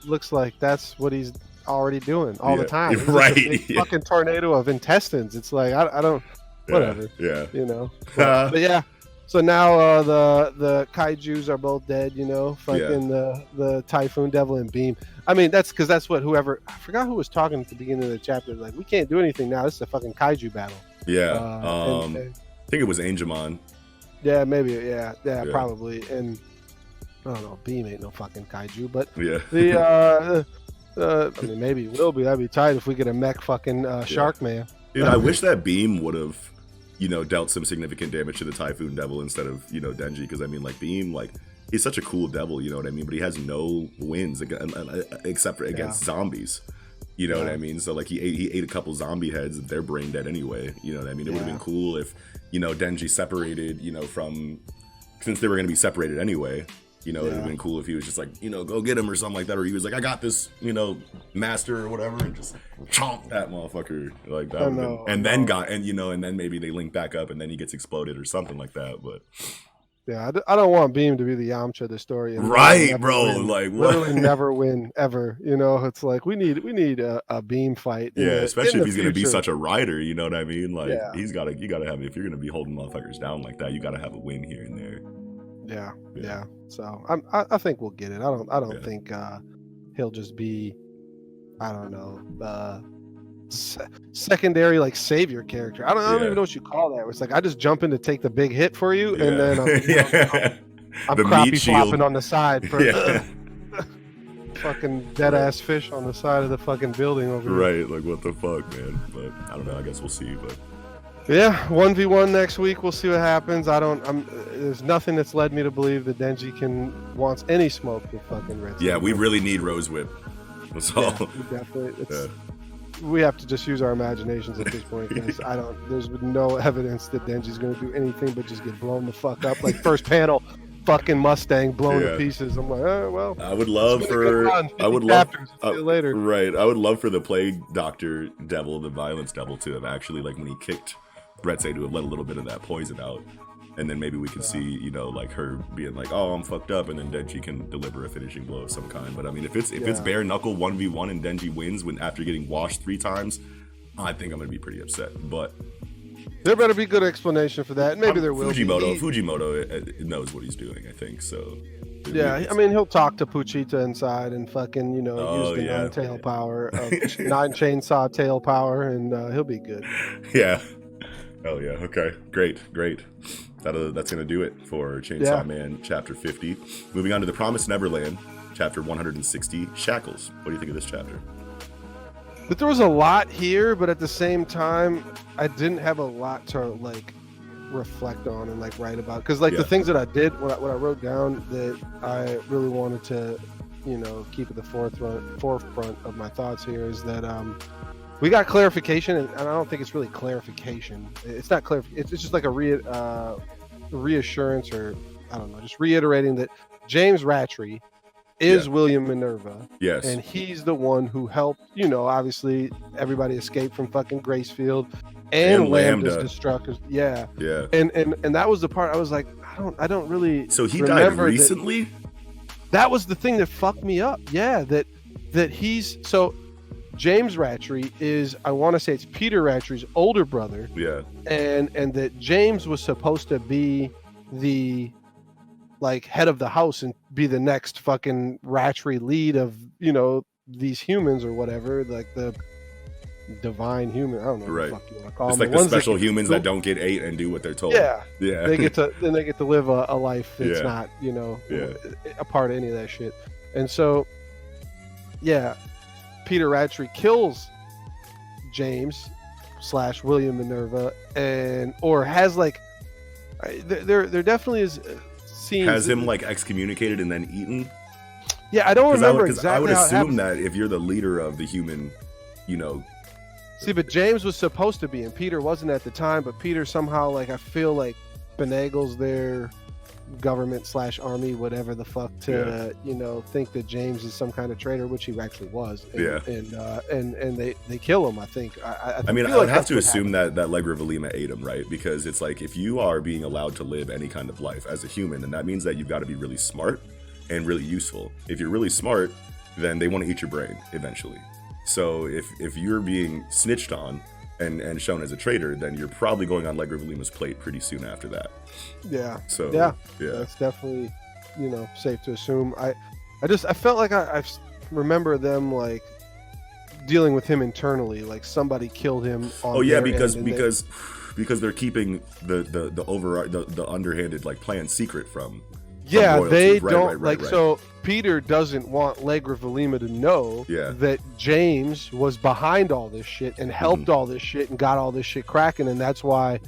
Looks like that's what he's already doing all the time. It's right. Like a big fucking tornado of intestines. It's like I don't. Whatever. Yeah. But yeah. So now the kaijus are both dead. Fucking the Typhoon Devil and Beam. I mean, that's because that's what whoever, I forgot who was talking at the beginning of the chapter. Like, we can't do anything now. This is a fucking kaiju battle. Yeah. I think it was M.A.N.G.A. Yeah, maybe. Yeah, probably. And I don't know. Beam ain't no fucking kaiju, but I mean, maybe it will be. That'd be tight if we get a mech fucking Shark Man. Dude, I wish that Beam would have, dealt some significant damage to the Typhoon Devil instead of, Denji. Because I mean, like, Beam, like, he's such a cool devil, you know what I mean? But he has no wins except for against zombies. You know what I mean? So like he ate a couple zombie heads. They're brain dead anyway. You know what I mean? It would have been cool if, Denji separated, from, since they were going to be separated anyway, it would have been cool if he was just like, go get him or something like that. Or he was like, I got this, master or whatever, and just chomp that motherfucker like that. And then maybe they link back up and then he gets exploded or something like that. But yeah, I don't want Beam to be the Yamcha of the story. Right, bro. Win. Like, what? Literally never win ever. It's like we need a Beam fight. Yeah, especially if he's gonna be such a rider. You know what I mean? Like, you gotta have, if you're gonna be holding motherfuckers down like that, you gotta have a win here and there. Yeah. So I think we'll get it. I don't think he'll just be, I don't know, secondary like savior character. I don't even know what you call that. It's like I just jump in to take the big hit for you, and then I'm crappie flopping on the side for fucking dead ass fish on the side of the fucking building over here. Right, like what the fuck, man. But I don't know. I guess we'll see. But yeah, 1v1 next week. We'll see what happens. There's nothing that's led me to believe that Denji wants any smoke with fucking Red. Yeah, we really need Rose Whip. That's all. Definitely. We have to just use our imaginations at this point, because there's no evidence that Denji's going to do anything but just get blown the fuck up. Like, first panel, fucking Mustang blown to pieces. I'm like, well. I would love see you later. Right. I would love for the Plague Doctor Devil, the Violence Devil, to have actually, like, when he kicked Retsei, to have let a little bit of that poison out. And then maybe we can see, like, her being like, oh, I'm fucked up, and then Denji can deliver a finishing blow of some kind. But I mean, if it's bare knuckle 1v1 and Denji wins after getting washed 3 times, I think I'm gonna be pretty upset. But there better be good explanation for that. Maybe there will. Fujimoto knows what he's doing, I think. So yeah, I mean, he'll talk to Puchita inside and fucking use the 9 tail power, 9 chainsaw tail power, and he'll be good. Yeah. Oh yeah. Okay. Great. That's going to do it for Chainsaw Man Chapter 50. Moving on to the Promised Neverland, Chapter 160, Shackles. What do you think of this chapter? But there was a lot here, but at the same time, I didn't have a lot to, like, reflect on and, like, write about. Because, like, the things that I did, what I wrote down that I really wanted to, keep at the forefront of my thoughts here is that we got clarification, and I don't think it's really clarification. It's not clear. It's just like a reassurance, or I don't know, just reiterating that James Rattray is William Minerva. Yes. And he's the one who helped, obviously everybody escape from fucking Gracefield and Lambda's destructors. Yeah. Yeah. And that was the part I was like, I I don't really. So he died recently? That was the thing that fucked me up. Yeah, that he's so. James Rattree is, I want to say it's Peter Rattree's older brother. Yeah. And that James was supposed to be the like head of the house and be the next fucking Rattree lead of, you know, these humans or whatever, like the divine human. I don't know what the fuck you want to call them. It's like the special humans that don't get ate and do what they're told. Yeah. Yeah. They get to live a life that's not, you know, a part of any of that shit. And so, yeah, Peter Rattree kills James / William Minerva, or has like there definitely is scenes has him like excommunicated and then eaten. Yeah, I don't remember exactly. I would assume that if you're the leader of the human, you know. See, but James was supposed to be, and Peter wasn't at the time. But Peter somehow, like, I feel like finagles their government / army, whatever the fuck, to you know, think that James is some kind of traitor, which he actually was. And they kill him. I think. I mean, I would have to assume that Legra ate him, right? Because it's like, if you are being allowed to live any kind of life as a human, then that means that you've got to be really smart and really useful. If you're really smart, then they want to eat your brain eventually. So if you're being snitched on and shown as a traitor, then you're probably going on Legra plate pretty soon after that. Yeah. So yeah, that's definitely, you know, safe to assume. I felt like I remember them like dealing with him internally, like somebody killed him on because they're keeping the underhanded like plan secret from. Yeah, they don't like. So Peter doesn't want Legra to know that James was behind all this shit and helped all this shit and got all this shit cracking, and that's why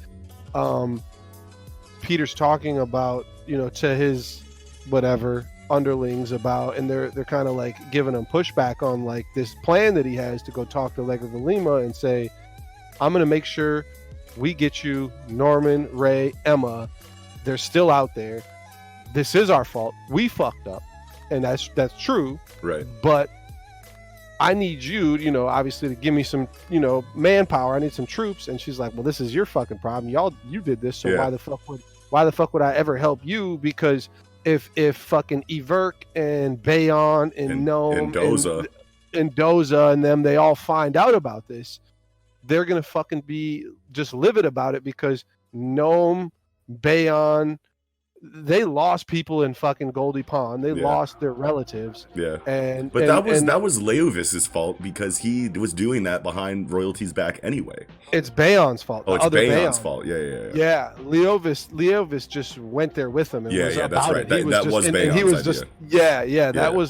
Peter's talking about, you know, to his whatever underlings about, and they're kind of like giving him pushback on like this plan that he has to go talk to Legra and say, I'm gonna make sure we get you Norman, Ray, Emma. They're still out there. This is our fault. We fucked up, and that's true. Right. But I need you, you know, obviously to give me some, you know, manpower. I need some troops. And she's like, well, this is your fucking problem. You did this, so why the fuck would I ever help you? Because if fucking Everk and Bayon and Gnome and Doza and them, they all find out about this, they're gonna fucking be just livid about it, because Gnome, Bayon, they lost people in fucking Goldie Pond. They lost their relatives. Yeah. But that was Leovis's fault, because he was doing that behind royalty's back anyway. It's Bayon's fault. Oh, it's Bayon's fault. Yeah. Yeah. Leovis just went there with him and was about that's right. it. That was Bayon's he was idea. just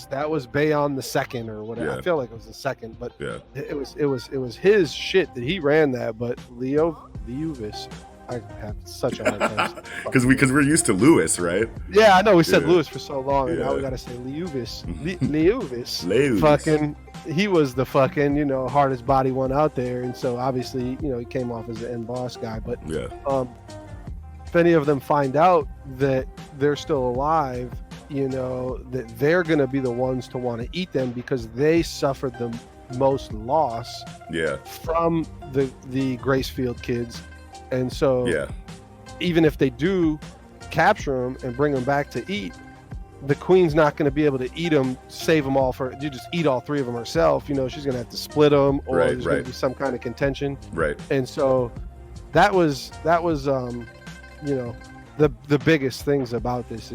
that was Bayon the second or whatever. I feel like it was the second, but it was his shit that he ran that, but Leovis, I have such a hard time. Because we're used to Lewis, right? Yeah, I know we said Lewis for so long, and now we gotta say Leovis. Leovis. Fucking, he was the fucking, you know, hardest body one out there, and so obviously, you know, he came off as an end boss guy. But if any of them find out that they're still alive, you know, that they're gonna be the ones to want to eat them, because they suffered the most loss from the Gracefield kids. And so even if they do capture them and bring them back to eat, the queen's not going to be able to eat them, save them all you just eat all three of them herself. You know, she's going to have to split them, or there's going to be some kind of contention. Right. And so that was you know, the biggest things about this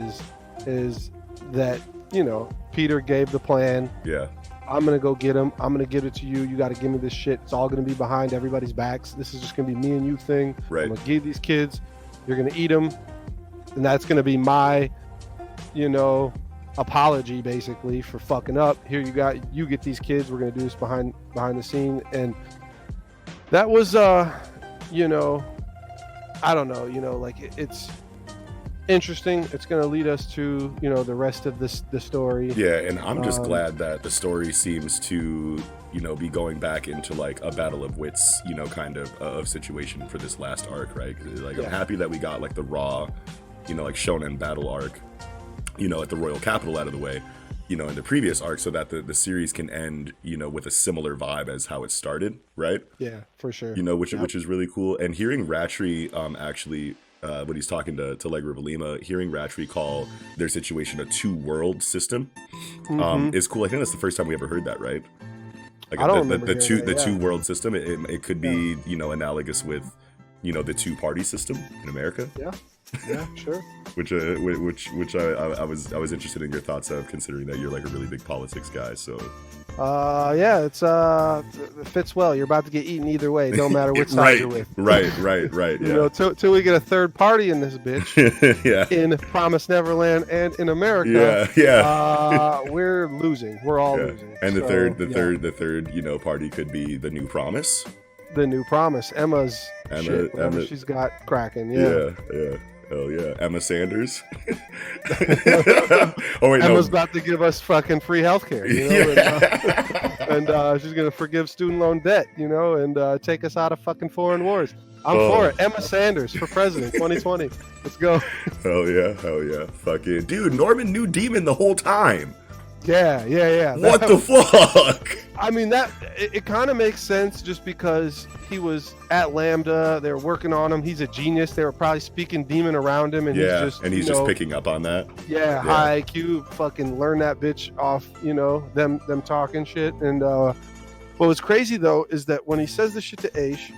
is that, you know, Peter gave the plan. Yeah. I'm going to go get him. I'm going to give it to you. You got to give me this shit. It's all going to be behind everybody's backs. This is just going to be me and you thing. Right. I'm going to give these kids. You're going to eat them. And that's going to be my, you know, apology basically for fucking up. Here you get these kids. We're going to do this behind the scene. And that was, you know, I don't know, you know, like it's interesting. It's going to lead us to, you know, the rest of the story. Yeah, and I'm just glad that the story seems to, you know, be going back into like a battle of wits, you know, kind of situation for this last arc, right? Like, I'm happy that we got like the raw, you know, like shonen battle arc, you know, at the Royal Capital out of the way, you know, in the previous arc, so that the series can end, you know, with a similar vibe as how it started, right? Yeah, for sure. You know, which is really cool. And hearing Rattree actually when he's talking to Legre of Alima, hearing Ratri call their situation a two-world system is cool. I think that's the first time we ever heard that, right? Like I don't remember the that, two-world system. It could be, you know, analogous with, you know, the two-party system in America. Yeah, sure. which I was interested in your thoughts of, considering that you're like a really big politics guy. So yeah, it fits well. You're about to get eaten either way, no matter which side you're with. Right. You know, till we get a third party in this bitch. Yeah. In Promised Neverland and in America. Yeah. We're losing. We're all losing. And the third, you know, party could be the New Promise. The New Promise. Emma, she's got cracking. Yeah. Hell yeah. Emma Sanders. Emma's about to give us fucking free healthcare, you know, and she's gonna forgive student loan debt, you know, and take us out of fucking foreign wars. I'm for it. Emma Sanders for president 2020. Let's go. Hell yeah. Fucking dude, Norman knew Demon the whole time. Yeah. What the fuck? I mean, it kind of makes sense just because he was at Lambda. They were working on him. He's a genius. They were probably speaking Demon around him, and he's just picking up on that. Yeah, high IQ. Fucking learn that bitch off. You know, them talking shit. And what's crazy though is that when he says this shit to Aish,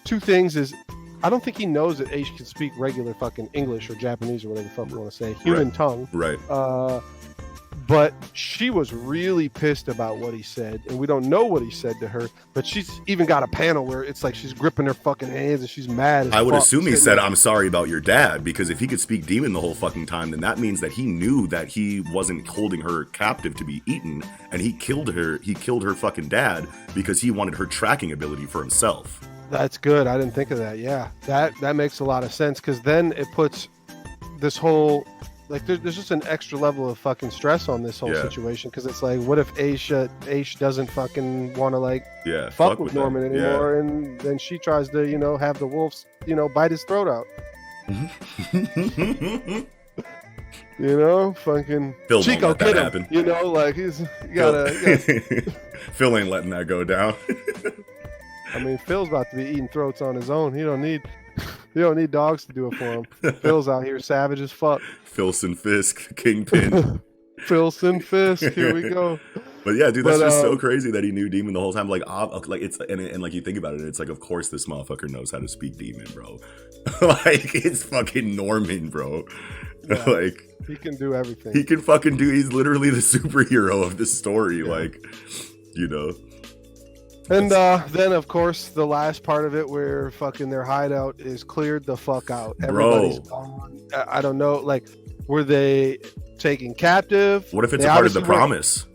two things is, I don't think he knows that Aish can speak regular fucking English or Japanese or whatever the fuck you want to say, human tongue. Right. But she was really pissed about what he said, and we don't know what he said to her, but she's even got a panel where it's like she's gripping her fucking hands and she's mad as I would fuck, assume he said, "I'm sorry about your dad," because if he could speak Demon the whole fucking time, then that means that he knew that he wasn't holding her captive to be eaten, and he killed her fucking dad because he wanted her tracking ability for himself. That's good. I didn't think of that. Yeah, that makes a lot of sense, because then it puts this whole... Like, there's just an extra level of fucking stress on this whole situation, because it's like, what if Aish doesn't fucking want to, like, fuck with Norman anymore, and then she tries to, you know, have the wolves, you know, bite his throat out. You know, fucking Phil Chico won't let that him, happen. you know, like, you gotta... Phil ain't letting that go down. I mean, Phil's about to be eating throats on his own. He don't need dogs to do it for him. Phil's out here savage as fuck. Filson Fisk, Kingpin. Filson Fisk, here we go. But yeah, dude, that's just so crazy that he knew Demon the whole time. Like it's and like you think about it, it's like, of course this motherfucker knows how to speak Demon, bro. Like, it's fucking Norman, bro. Yeah, like, he can do everything. He can fucking do. He's literally the superhero of this story. Yeah. Like, you know. And then, of course, the last part of it where fucking their hideout is cleared the fuck out. Everybody's gone. I don't know. Like, were they taken captive? What if it's a part of the promise?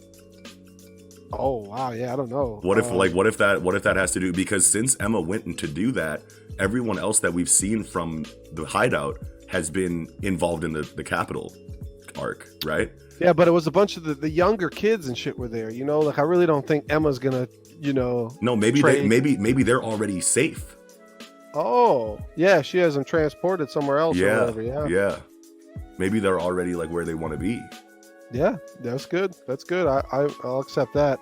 Oh, wow. Yeah, I don't know. What if that has to do, because since Emma went in to do that, everyone else that we've seen from the hideout has been involved in the capital arc, right? Yeah, but it was a bunch of the younger kids and shit were there. You know, like, I really don't think Emma's gonna, you know. No, maybe they're already safe. Oh, yeah, she has them transported somewhere else. Yeah, or whatever. Yeah. Maybe they're already like where they want to be. Yeah, that's good. That's good. I'll accept that.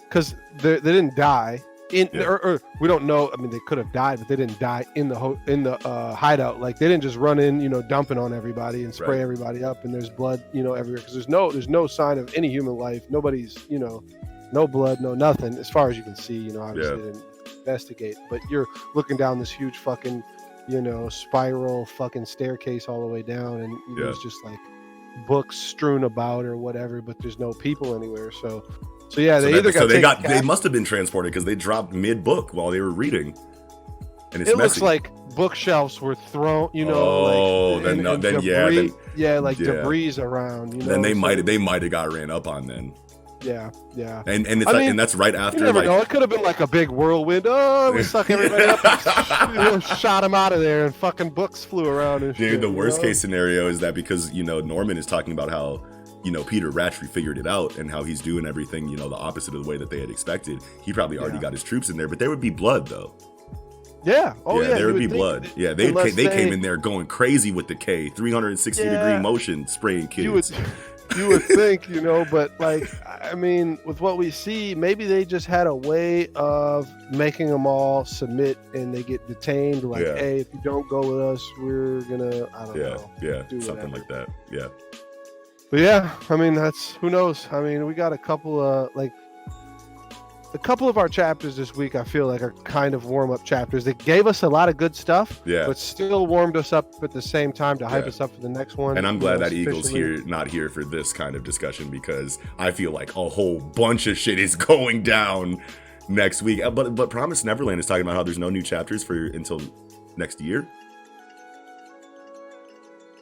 Because they didn't die or we don't know. I mean, they could have died, but they didn't die in the hideout. Like, they didn't just run in, you know, dumping on everybody and spray everybody up, and there's blood, you know, everywhere. Because there's no sign of any human life. Nobody's, you know, no blood, no nothing, as far as you can see. You know, obviously they didn't investigate, but you're looking down this huge fucking, you know, spiral fucking staircase all the way down, and there's just like books strewn about or whatever, but there's no people anywhere. So yeah, they must have been transported, because they dropped mid book while they were reading, and it looks like bookshelves were thrown, you know, debris around. You know, then they might have got ran up on then. Yeah. And it's and that's right after. You never know. It could have been like a big whirlwind. Oh, we suck everybody up, and, shot them out of there, and fucking books flew around and shit. Dude, the worst case scenario is that, because, you know, Norman is talking about how, you know, Peter Ratchery figured it out and how he's doing everything, you know, the opposite of the way that they had expected. He probably already got his troops in there, but there would be blood though. Yeah. Oh yeah. There would be blood. Yeah, they came in there going crazy with the K, 360 degree motion, spraying kids. You would think, you know, but like, I mean, with what we see, maybe they just had a way of making them all submit and they get detained. Like, hey, if you don't go with us, we're gonna, I don't know. Yeah, something like that. Yeah. But yeah, I mean, who knows? I mean, we got a couple of our chapters this week, I feel like, are kind of warm-up chapters. They gave us a lot of good stuff, but still warmed us up at the same time to hype us up for the next one. And I'm glad that Eagle's not here for this kind of discussion, because I feel like a whole bunch of shit is going down next week. But Promised Neverland is talking about how there's no new chapters until next year.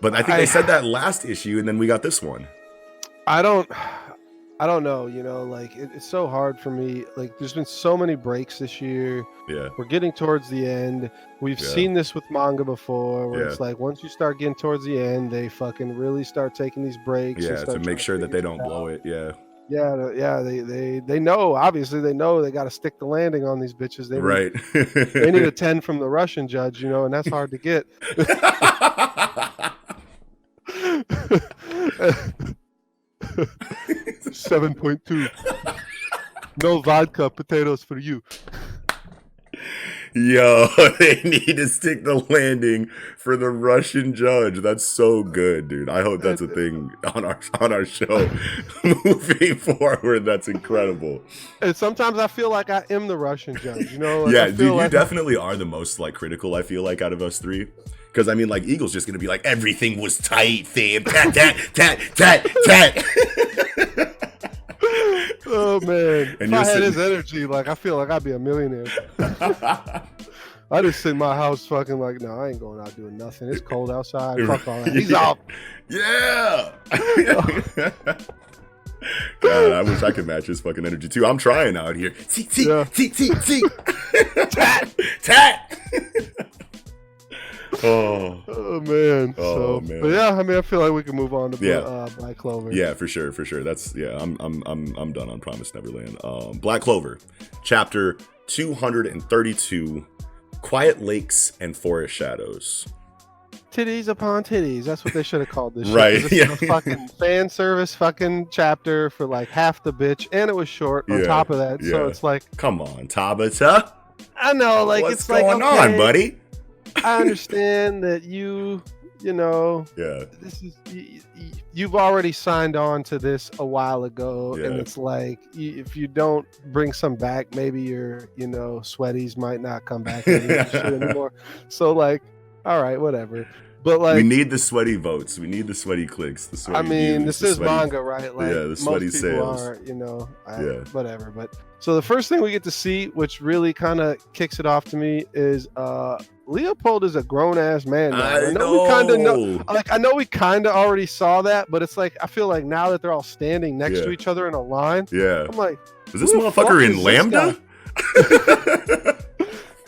But I think they said that last issue, and then we got this one. I don't know, you know, like it's so hard for me. Like, there's been so many breaks this year. Yeah. We're getting towards the end. We've seen this with manga before, where it's like once you start getting towards the end, they fucking really start taking these breaks. Yeah, to make sure that they don't blow it. Yeah. Yeah, they know. Obviously, they know they got to stick the landing on these bitches. They need a 10 from the Russian judge, you know, and that's hard to get. 7.2. No vodka, potatoes for you. Yo, they need to stick the landing for the Russian judge. That's so good, dude. I hope that's a thing on our show moving forward. That's incredible. And sometimes I feel like I am the Russian judge, you know? Like, yeah, dude, you definitely are the most like critical, I feel like, out of us three. Because I mean, like, Eagle's just gonna be like, everything was tight, fam. Tat tat tat tat tat. Oh man! And if I had his energy, like, I feel like I'd be a millionaire. I just sit in my house fucking like, no, I ain't going out doing nothing. It's cold outside. Fuck all that. He's out. Yeah. God, I wish I could match his fucking energy too. I'm trying out here. Tat tat. Oh man. Man. But yeah, I mean, I feel like we can move on to Black Clover. Yeah, for sure. That's I'm done on Promised Neverland. Black Clover, chapter 232, Quiet Lakes and Forest Shadows. Titties upon titties. That's what they should have called this. Right. This is a fucking fan service fucking chapter for like half the bitch, and it was short on top of that. So it's like, come on, Tabata. I know, like, what's it's going like, okay, on, buddy? I understand that you know, this is you've already signed on to this a while ago, and it's like, if you don't bring some back, maybe your, you know, sweaties might not come back anymore. So like, all right, whatever. But like, we need the sweaty votes. We need the sweaty clicks. The sweaty views, this is manga, right? Like, the sweaty most people sales. are, you know, whatever. But so the first thing we get to see, which really kind of kicks it off to me, is Leopold is a grown ass man now. I know we kind of know. Like, I know we kind of already saw that, but it's like, I feel like now that they're all standing next to each other in a line, I'm like, is this motherfucker in Lambda?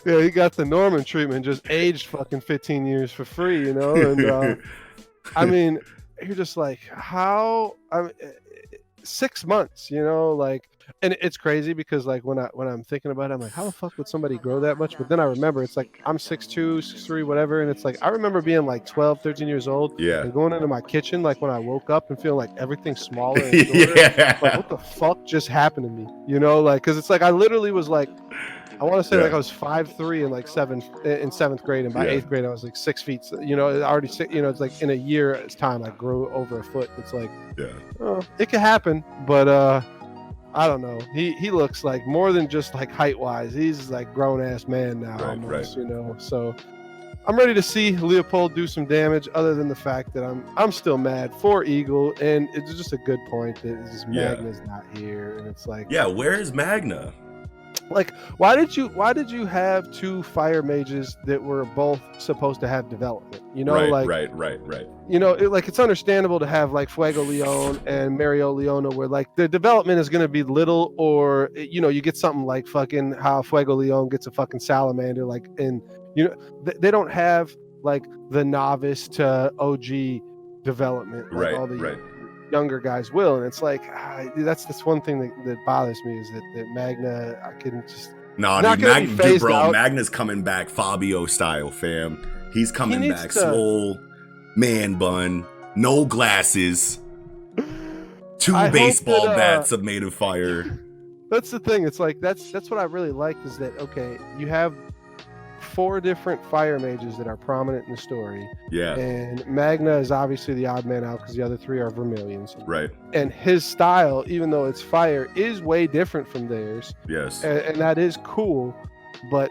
Yeah, he got the Norman treatment, just aged fucking 15 years for free, you know? And I mean, you're just like, how? 6 months, you know? Like, and it's crazy because like when I'm thinking about it, I'm like, how the fuck would somebody grow that much? But then I remember it's like, I'm 6'2", 6'3", whatever, and it's like, I remember being like 12, 13 years old, and going into my kitchen like when I woke up and feeling like everything's smaller and shorter. Like, what the fuck just happened to me? You know, like, because it's like I literally was like, I want to say like I was 5'3" in like seventh grade, and by 8th grade I was like 6 feet. You know, already, you know, it's like in a year's time I grew over a foot. It's like, it could happen, but I don't know. He looks like more than just like height wise. He's like grown ass man now, almost. You know, so I'm ready to see Leopold do some damage. Other than the fact that I'm still mad for Eagle, and it's just a good point that Magna's not here, and it's like, where is Magna? Like, why did you have two fire mages that were both supposed to have development? You know, right. You know, it's understandable to have like Fuego Leon and Mario Leona, where like the development is going to be little, or, you know, you get something like fucking how Fuego Leon gets a fucking salamander, like, and you know, they don't have like the novice to OG development, like all the younger guys will, and it's like, that's one thing that bothers me, is that Magna, I couldn't just Magna's coming back Fabio style, fam. He's coming back swole, man bun, no glasses. 2 baseball bats are made of fire. That's the thing. It's like that's what I really liked is that okay, you have 4 different fire mages that are prominent in the story. Yeah. And M.A.N.G.A is obviously the odd man out because the other 3 are Vermilions. Right. And his style, even though it's fire, is way different from theirs. Yes. And that is cool. But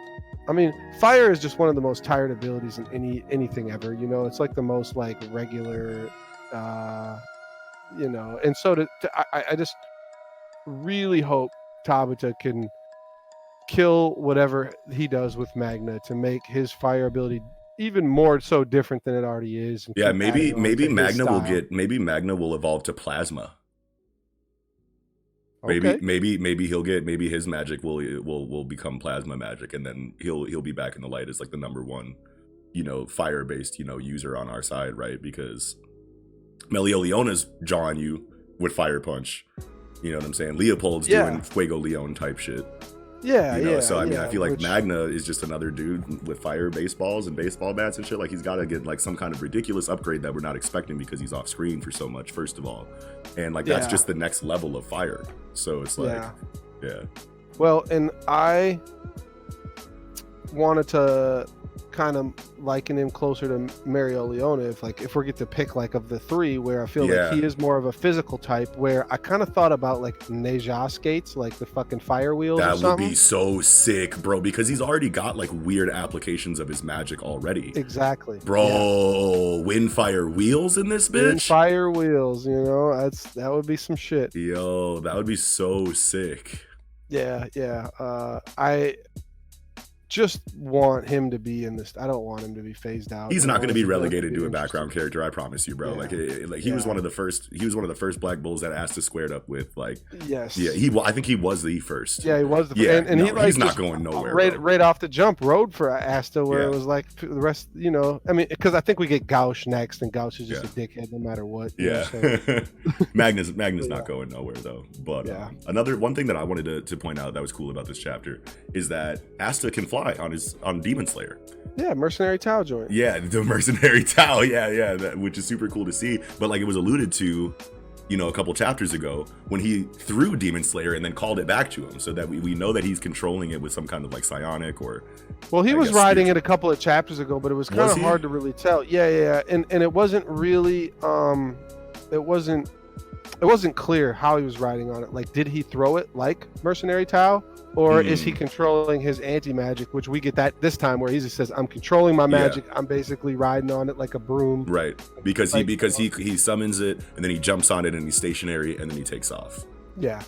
I mean, fire is just one of the most tired abilities in anything ever. You know, it's like the most like regular, you know. And so I just really hope Tabata can kill whatever he does with M.A.N.G.A to make his fire ability even more so different than it already is. Yeah, maybe M.A.N.G.A will evolve to plasma. Okay. Maybe he'll get his magic will become plasma magic, and then he'll be back in the light as like the number 1, you know, fire based, you know, user on our side, right? Because Mereoleona's jawing you with fire punch. You know what I'm saying? Leopold's doing Fuego Leon type shit. Yeah, you know? So I mean, I feel like M.A.N.G.A is just another dude with fire baseballs and baseball bats and shit. Like he's got to get like some kind of ridiculous upgrade that we're not expecting because he's off screen for so much. First of all, and like that's just the next level of fire. So it's like, yeah. Well, and I wanted to kind of liken him closer to Mereoleona if we get to pick like of the 3 where I feel like he is more of a physical type, where I kind of thought about like M.A.N.G.A skates, like the fucking fire wheels. That would be so sick, bro, because he's already got like weird applications of his magic already. Exactly, bro. Wind fire wheels in this bitch. Wind fire wheels, you know, that would be some shit. Yo, that would be so sick. Yeah. I just want him to be in this. I don't want him to be phased out. He's not going to be relegated to a background character. I promise you, bro. Yeah. He was one of the first. He was one of the first Black Bulls that Asta squared up with. Like, yes, yeah. I think he was the first. Yeah, he was the first. And he's not going nowhere. Right off the jump, rode for Asta, where it was like the rest. You know, I mean, because I think we get Gauch next, and Gauch is just a dickhead no matter what. Yeah, Magnus not going nowhere though. But one thing that I wanted to point out that was cool about this chapter is that Asta can fly on Demon Slayer. Yeah, mercenary Tau joint. Yeah, the mercenary Tau. Yeah, which is super cool to see. But like it was alluded to, you know, a couple chapters ago when he threw Demon Slayer and then called it back to him, so that we know that he's contrling it with some kind of like psionic or. Well, he was riding it a couple of chapters ago, but it was kind of hard to really tell. Yeah, and it wasn't really it wasn't clear how he was riding on it. Like, did he throw it like mercenary Tau? Or is he controlling his anti-magic, which we get that this time where he just says, I'm controlling my magic. I'm basically riding on it like a broom. Right. Because he summons it and then he jumps on it and he's stationary and then he takes off. Yeah.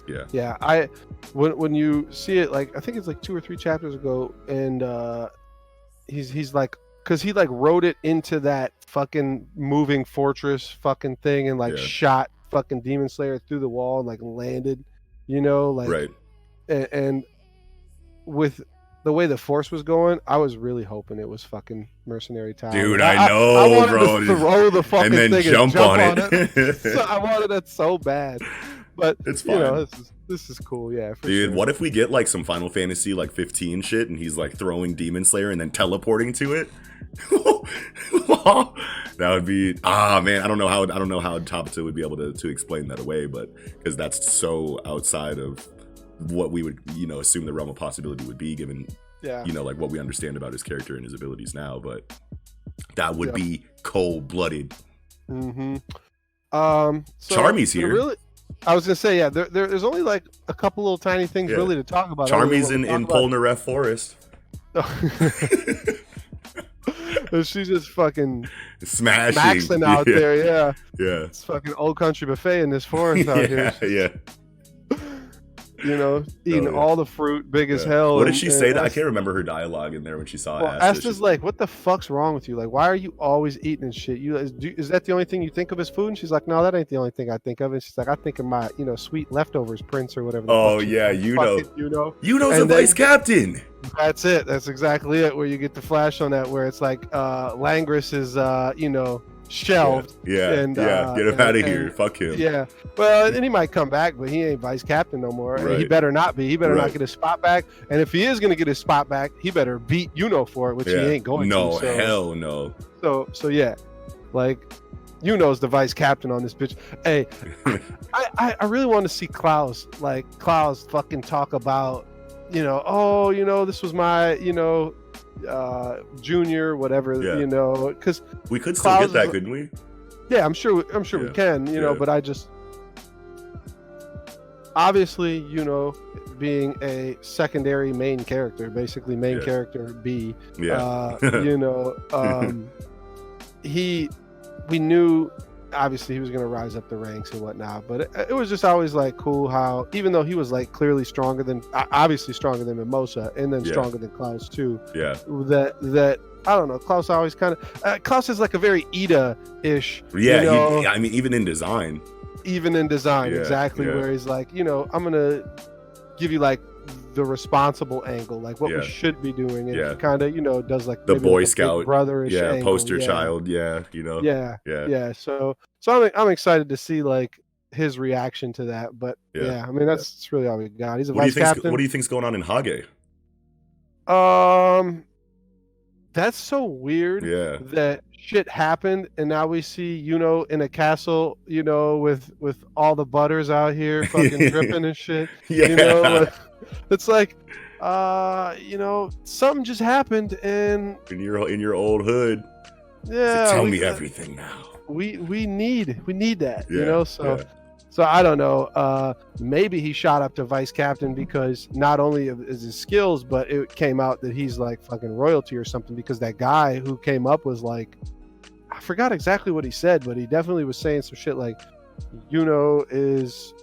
When you see it, like, I think it's like 2 or 3 chapters ago, and he's like, because he like rode it into that fucking moving fortress fucking thing and like shot fucking Demon Slayer through the wall and like landed, you know, like. Right. And with the way the force was going, I was really hoping it was fucking mercenary Tau. Dude, I know, I wanted bro. To throw the fucking and then thing jump on it. So I wanted it so bad, but it's fine. You know, this is cool, yeah. Dude, sure. What if we get like some Final Fantasy like 15 shit, and he's like throwing Demon Slayer and then teleporting to it? That would be man. I don't know how Tabata would be able to explain that away, but because that's so outside of what we would, you know, assume the realm of possibility would be, given you know, like what we understand about his character and his abilities now. But that would be cold-blooded. So Charmy's here. Really, I was gonna say, there's only like a couple little tiny things really to talk about. Charmy's in Polnareff Forest. She's just fucking smashing out there. Yeah. It's fucking old country buffet in this forest out here. Yeah. You know, eating all the fruit, big as hell. What did she say? I can't remember her dialogue in there when she saw Asta. Asta's like, what the fuck's wrong with you? Like, why are you always eating and shit? Is that the only thing you think of as food? And she's like, no, that ain't the only thing I think of. And she's like, I think of my, you know, sweet leftovers, Prince or whatever. Yuno's a vice captain. That's it. That's exactly it. Where you get the flash on that, where it's like Langris is, you know, shelved. Get him out of here. Fuck him. Yeah. Well, and he might come back, but he ain't vice captain no more. Right. He better not be. He better not get his spot back. And if he is going to get his spot back, he better beat Yuno for it, which he ain't going to. No, hell no. So yeah, like, Yuno's the vice captain on this bitch. Hey, I really want to see Klaus fucking talk about, this was my, junior, whatever, because we could still get that, couldn't we? Yeah, I'm sure we can, but I just obviously, being a secondary main character, basically main character B. Yeah. We knew obviously he was going to rise up the ranks and whatnot, but it was just always like cool how, even though he was like clearly obviously stronger than Mimosa, and then stronger than Klaus too. Yeah. That I don't know. Klaus always kind of Klaus is like a very Ida-ish. Yeah. I mean, even in design, exactly. Where he's like, I'm gonna give you like the responsible angle, like what we should be doing, and he kind of does like the Boy like Scout brotherish angle. Poster child, So I'm excited to see like his reaction to that, but I mean that's really all we got. He's a vice captain. What do you think's going on in M.A.N.G.A? That's so weird that shit happened, and now we see in a castle, with all the butters out here fucking dripping and shit. It's like something just happened, and in your old hood. Yeah, tell me everything now. We need that, So I don't know. Maybe he shot up to vice captain because not only is his skills, but it came out that he's like fucking royalty or something, because that guy who came up was like, I forgot exactly what he said, but he definitely was saying some shit like, is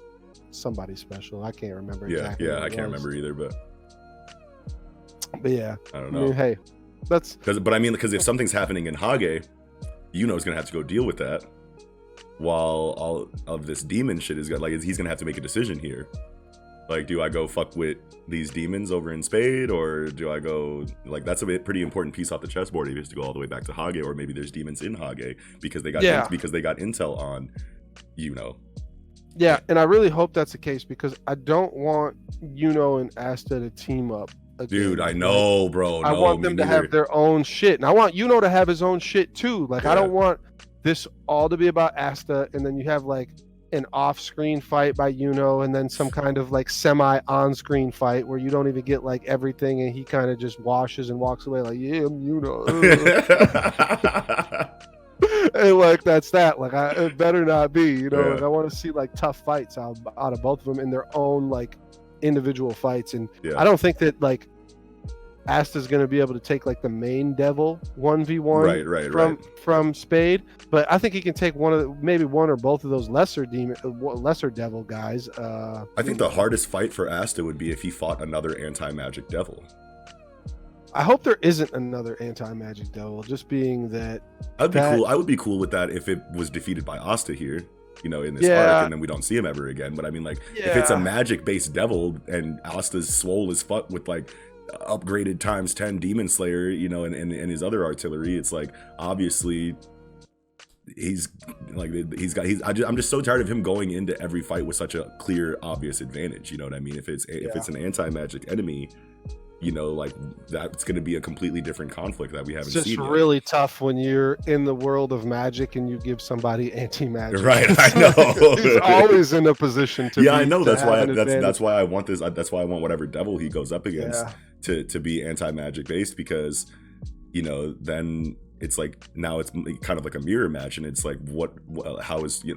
somebody special. I can't remember exactly. Yeah, I can't remember either, but yeah. I don't know. I mean, hey, that's because if something's happening in M.A.N.G.A, is gonna have to go deal with that. While all of this demon shit he's gonna have to make a decision here. Like, do I go fuck with these demons over in Spade, or do I go that's a pretty important piece off the chessboard. He has to go all the way back to M.A.N.G.A, or maybe there's demons in M.A.N.G.A because they got intel on Yeah, and I really hope that's the case, because I don't want and Asta to team up again. Dude, I know, bro. I want them to have their own shit, and I want to have his own shit too. Like, I don't want this all to be about Asta, and then you have like an off-screen fight by and then some kind of like semi-on-screen fight where you don't even get like everything, and he kind of just washes and walks away like, yeah, I'm and like that's that. Like, it better not be, Like, I want to see like tough fights out of both of them in their own like individual fights, and I don't think that like Asta's going to be able to take like the main devil 1v1 from Spade, but I think he can take maybe one or both of those lesser devil guys. I think the hardest fight for Asta would be if he fought another anti-magic devil. I hope there isn't another anti-magic devil, just being that I'd be cool. I would be cool with that if it was defeated by Asta here, in this arc, and then we don't see him ever again. But I mean, like, if it's a magic-based devil and Asta's swole as fuck with like upgraded times 10 demon slayer, and his other artillery, it's like obviously I'm just so tired of him going into every fight with such a clear, obvious advantage. You know what I mean? If it's an anti-magic enemy, like that's going to be a completely different conflict that we haven't seen. It's just really tough when you're in the world of magic and you give somebody anti-magic. Right, I know. He's always in a position to. Yeah, I know. That's why I want this. That's why I want whatever devil he goes up against to be anti-magic based, because then it's like, now it's kind of like a mirror match, and it's like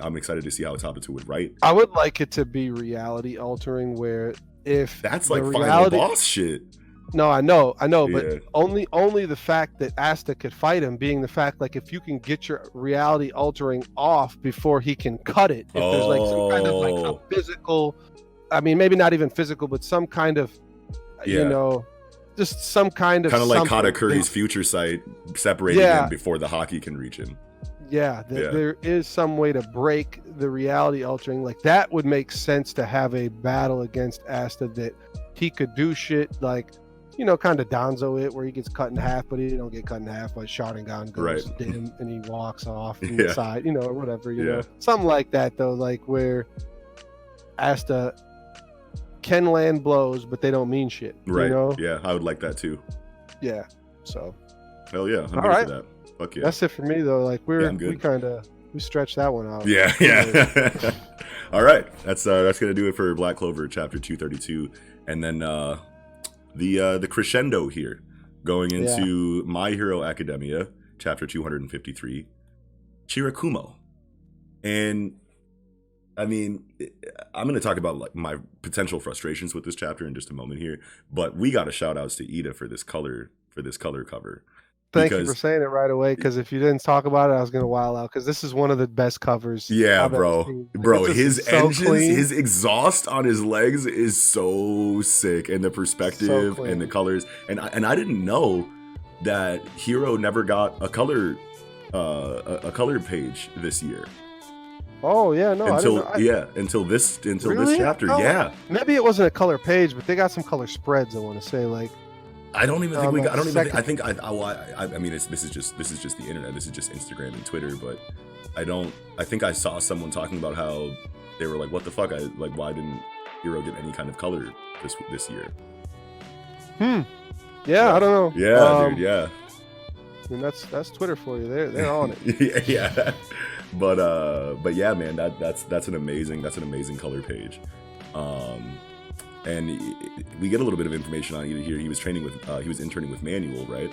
I'm excited to see how Tabatu would write. I would like it to be reality altering, where if that's like final boss shit. No, I know, but only the fact that Asta could fight him, being the fact, like, if you can get your reality altering off before he can cut it, if there's like some kind of like a physical, I mean, maybe not even physical, but some kind of, just some kind of like Katakuri's future sight separating him before the hockey can reach him. There is some way to break the reality altering. Like, that would make sense, to have a battle against Asta that he could do shit like, kind of Danzo it, where he gets cut in half, but he don't get cut in half, but Sharingan goes dim and he walks off from the side, or whatever, something like that, though, like where Asta can land blows, but they don't mean shit. Right. Yeah, I would like that too. Yeah. So. Hell yeah. I'm all right. For that. Fuck yeah. That's it for me, though. Like, we kind of We stretched that one out. Yeah, yeah. All right, that's gonna do it for Black Clover chapter 232, and then the crescendo here, going into My Hero Academia chapter 253, Chirakumo, and I mean, I'm going to talk about like my potential frustrations with this chapter in just a moment here, but we got to shout outs to Ida for this color cover. Thank you for saying it right away, because if you didn't talk about it, I was going to wild out, because this is one of the best covers. Yeah, I've bro. ever seen. Bro, his engines, clean. his exhaust on his legs is so sick, and the perspective and the colors. And I didn't know that Hero never got a color page this year. Oh yeah, no. Until this chapter. No, yeah, maybe it wasn't a color page, but they got some color spreads. I want to say, like, I don't even think we got. I don't even. Think, I think I mean, this is just the internet. This is just Instagram and Twitter. But I think I saw someone talking about how they were like, "What the fuck? Why didn't Hero get any kind of color this year?" Yeah, I don't know. Yeah, dude. Yeah. I mean, that's Twitter for you. They're on it. Yeah. But yeah, man, that's an amazing color page. And we get a little bit of information on it here. He was interning with Manual, right?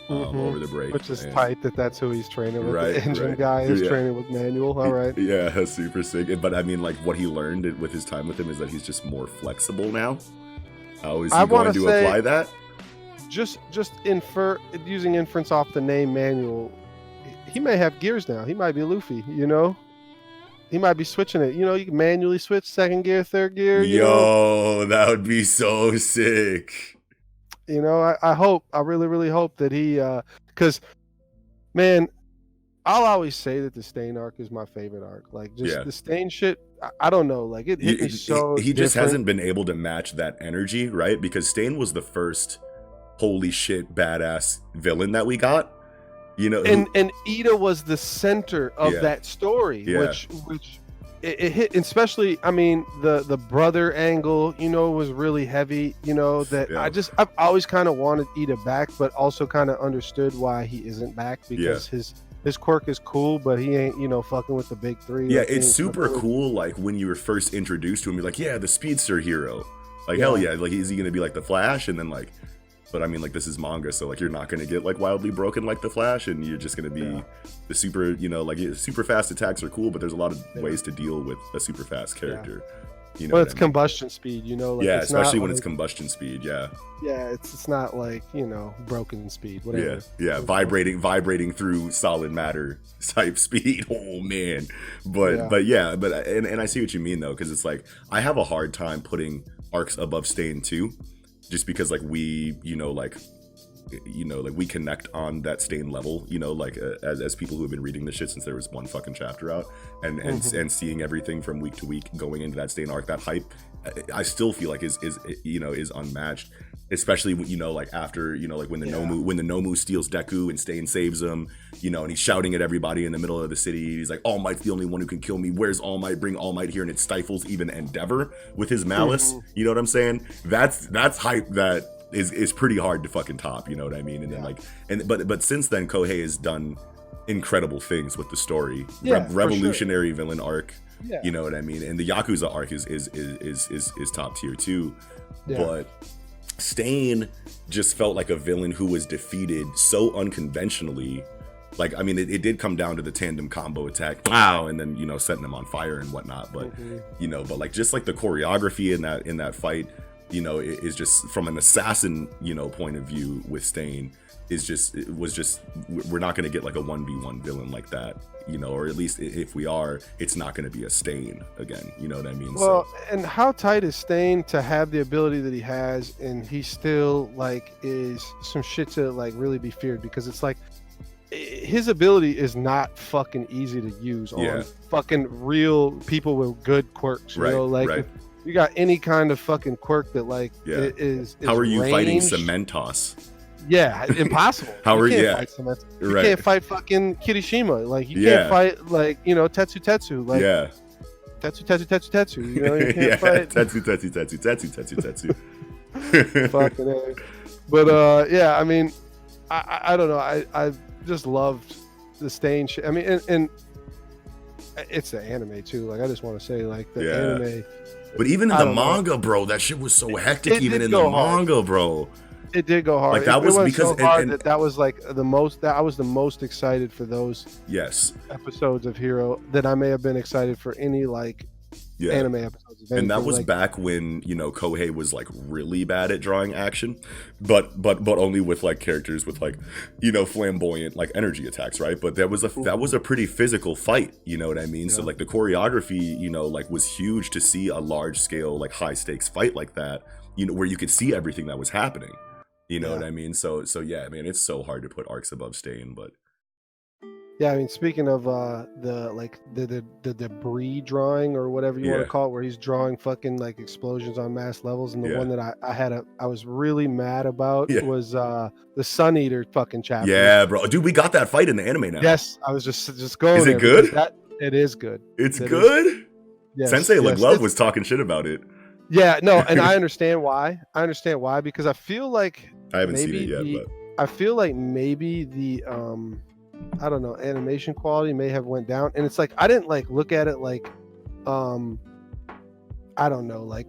Over the break, which is tight that's who he's training with. Right, the engine guy is training with Manual. All right. Yeah, super sick. But I mean, like, what he learned with his time with him is that he's just more flexible now. How is he going to apply that? Just using inference off the name Manual, he may have gears now. He might be Luffy, you know? He might be switching it. You know, you can manually switch second gear, third gear. That would be so sick. You know, I really, really hope that he, because, man, I'll always say that the Stain arc is my favorite arc. Like, just the Stain shit, I don't know. Like, it hit me so He just hasn't been able to match that energy, right? Because Stain was the first holy shit badass villain that we got. You know, and Ida was the center of that story, which it hit, especially. I mean, the brother angle, you know, was really heavy. You know that I've always kind of wanted Ida back, but also kind of understood why he isn't back, because his quirk is cool, but he ain't, you know, fucking with the big three. Yeah, it's super cool. Like when you were first introduced to him, you're like, yeah, the speedster hero. Like hell yeah, like is he gonna be like the Flash? And then like. But I mean, like, this is manga, so like you're not gonna get like wildly broken like the Flash, and you're just gonna be the super, you know, like super fast attacks are cool, but there's a lot of ways to deal with a super fast character. You know, well, it's combustion speed, you know. Like, yeah, especially when it's combustion speed. Yeah. Yeah, it's not like, you know, broken speed, whatever. Yeah, vibrating through solid matter type speed. Oh man, but I see what you mean though, because it's like I have a hard time putting arcs above Stain too. Just because like we, like we connect on that Stain level, you know, like as people who have been reading this shit since there was one fucking chapter out, and seeing everything from week to week going into that Stain arc, that hype, I still feel like is unmatched. Especially, you know, like after, you know, like when the Nomu steals Deku and Stain saves him, you know, and he's shouting at everybody in the middle of the city. He's like, All Might's the only one who can kill me. Where's All Might? Bring All Might here. And it stifles even Endeavor with his malice. You know what I'm saying? That's hype that is pretty hard to fucking top. You know what I mean? And then but since then, Kohei has done incredible things with the story. Revolutionary villain arc. Yeah. You know what I mean? And the Yakuza arc is top tier too. Yeah. But Stain just felt like a villain who was defeated so unconventionally. Like, I mean, it did come down to the tandem combo attack, wow, and then, you know, setting him on fire and whatnot. But you know, but like just like the choreography in that fight, you know, is just from an assassin, you know, point of view with Stain we're not going to get like a 1v1 villain like that, you know, or at least if we are, it's not going to be a Stain again, you know what I mean? Well, and how tight is Stain to have the ability that he has, and he still like is some shit to like really be feared, because it's like his ability is not fucking easy to use on fucking real people with good quirks, you know, like if you got any kind of fucking quirk that like is how are you ranged, fighting Cementos? Yeah, impossible. How are you? You can't fight fucking Kirishima. Like you can't fight like, you know, Tetsu. Like Tetsu. You know, you can't fight Tetsu. Fucking A. But I mean, I don't know. I just loved the Stain shit. I mean, and it's the anime too. Like I just want to say, like the anime. But even in the manga, bro, that shit was so hectic. Even in the manga, bro. It did go hard. Like that was because so hard that was like the most. That I was the most excited for those episodes of Hero that I may have been excited for any like anime episodes. And that was like, back when Kohei was like really bad at drawing action, but only with like characters with like flamboyant like energy attacks, right? But that was a pretty physical fight, you know what I mean? So like the choreography, like was huge to see a large scale like high stakes fight like that, where you could see everything that was happening. You know what I mean? So yeah, man, it's so hard to put arcs above Stain, but yeah, I mean, speaking of the debris drawing or whatever you want to call it, where he's drawing fucking like explosions on mass levels, and the one that I was really mad about was the Sun Eater fucking chapter. Yeah, bro, dude, we got that fight in the anime now. Yes, I was just going. Is it good? It is good. It's good. Yes, Sensei Love was talking shit about it. Yeah, no, and I understand why. Because I feel like I haven't seen it yet, but I feel like maybe the I don't know, animation quality may have went down, and it's like I didn't like look at it like I don't know, like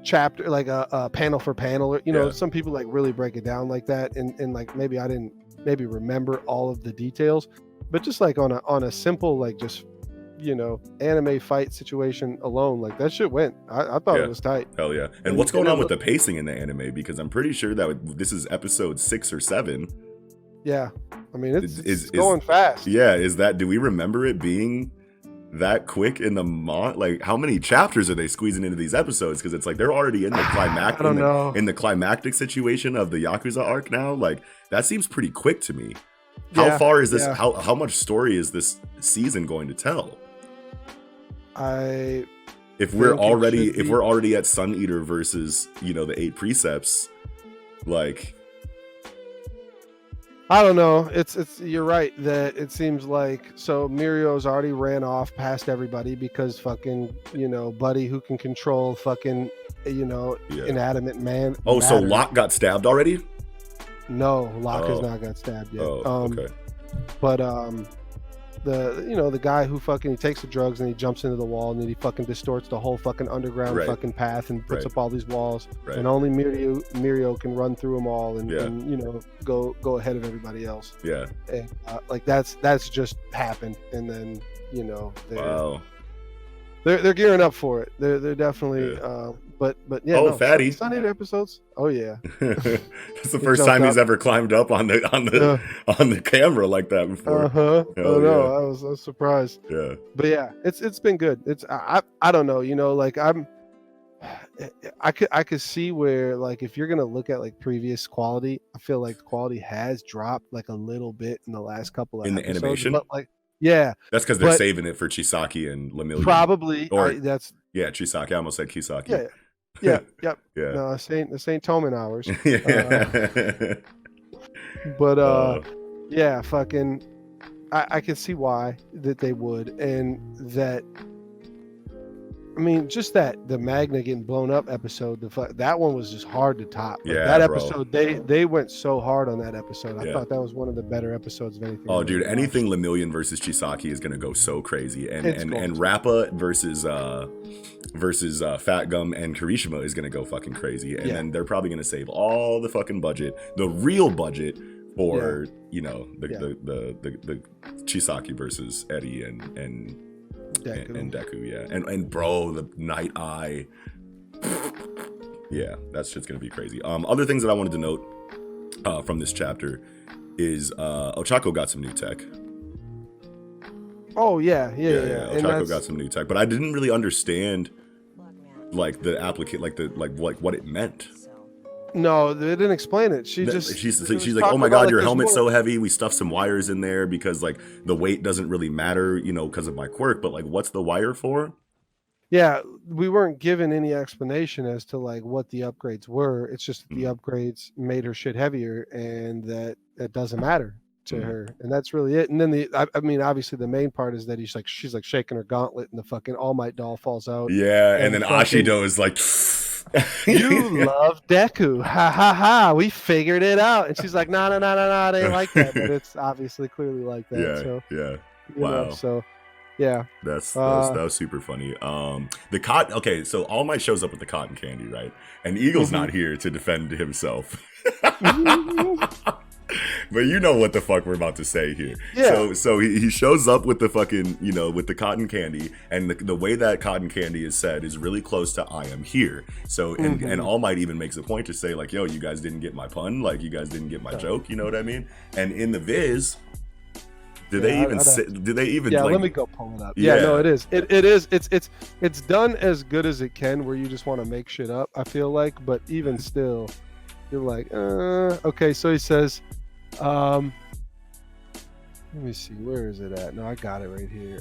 chapter, like a panel for panel, or some people like really break it down like that, and like maybe I didn't remember all of the details, but just like on a simple like just anime fight situation alone, like that shit went. I thought it was tight. Hell yeah. And what's going on with the pacing in the anime? Because I'm pretty sure that this is episode 6 or 7. Yeah, I mean it's going fast. Yeah, do we remember it being that quick in the like how many chapters are they squeezing into these episodes? Because it's like they're already in the climactic. In the climactic situation of the Yakuza arc now. Like that seems pretty quick to me. How far is this? How much story is this season going to tell? If we're already at Sun Eater versus the 8 precepts, like I don't know. It's you're right that it seems like so Mirio's already ran off past everybody because fucking Buddy who can control fucking inanimate man. Oh, so Locke got stabbed already? No, Locke has not got stabbed yet. Okay. But the guy who fucking he takes the drugs and he jumps into the wall and then he fucking distorts the whole fucking underground fucking path and puts up all these walls, and only Mirio can run through them all and go ahead of everybody else. Yeah, and like that's just happened, and then they're gearing up for it. They're definitely but yeah. Fatty Sun Eater episodes. Oh yeah, that's the first time he's ever climbed up on the camera like that before. I was surprised. Yeah, but yeah, it's been good. It's I don't know, like I could see where like if you're gonna look at like previous quality, I feel like the quality has dropped like a little bit in the last couple of episodes, the animation, but like. Yeah, that's because they're saving it for Chisaki and Lemillion. Probably, Chisaki. I almost said Kisaki. Yeah. No, this ain't Toman hours. Yeah, fucking. I can see why that they would, and that. I mean, just the Magna getting blown up episode. That one was just hard to top. Like, that episode, they went so hard on that episode. I thought that was one of the better episodes of anything. Oh, dude, anything Lemillion versus Chisaki is gonna go so crazy, and Rappa versus Fat Gum and Kirishima is gonna go fucking crazy, and then they're probably gonna save all the fucking budget, the real budget for the Chisaki versus Eddie and Deku, and bro, the Night Eye, that shit's gonna be crazy. Other things that I wanted to note from this chapter is Ochako got some new tech. Oh yeah. Ochako got some new tech, but I didn't really understand like the what it meant. No, they didn't explain it. She's like, oh my god, your helmet's so heavy. We stuffed some wires in there because like the weight doesn't really matter, because of my quirk. But like, what's the wire for? Yeah, we weren't given any explanation as to like what the upgrades were. It's just the upgrades made her shit heavier, and that it doesn't matter to her, and that's really it. And then I mean, obviously the main part is that she's like shaking her gauntlet, and the fucking All Might doll falls out. Yeah, and then Ashido is like. You love Deku, ha ha ha, we figured it out. And she's like, no, it ain't like that, but it's obviously clearly like that. Wow. Yeah. That was super funny. The cotton. Okay, so All Might shows up with the cotton candy, right? And Eagle's not here to defend himself. But you know what the fuck we're about to say here. Yeah. So he shows up with the fucking, with the cotton candy, and the way that cotton candy is said is really close to "I am here." So and All Might even makes a point to say like, "Yo, you guys didn't get my pun, like you guys didn't get my joke." You know what I mean? And in the Viz, do they even? Yeah, like, let me go pull it up. Yeah, no, it is. It is. It's done as good as it can, where you just want to make shit up. I feel like, but even still, you're like, okay. So he says. Let me see, where is it at? No, I got it right here.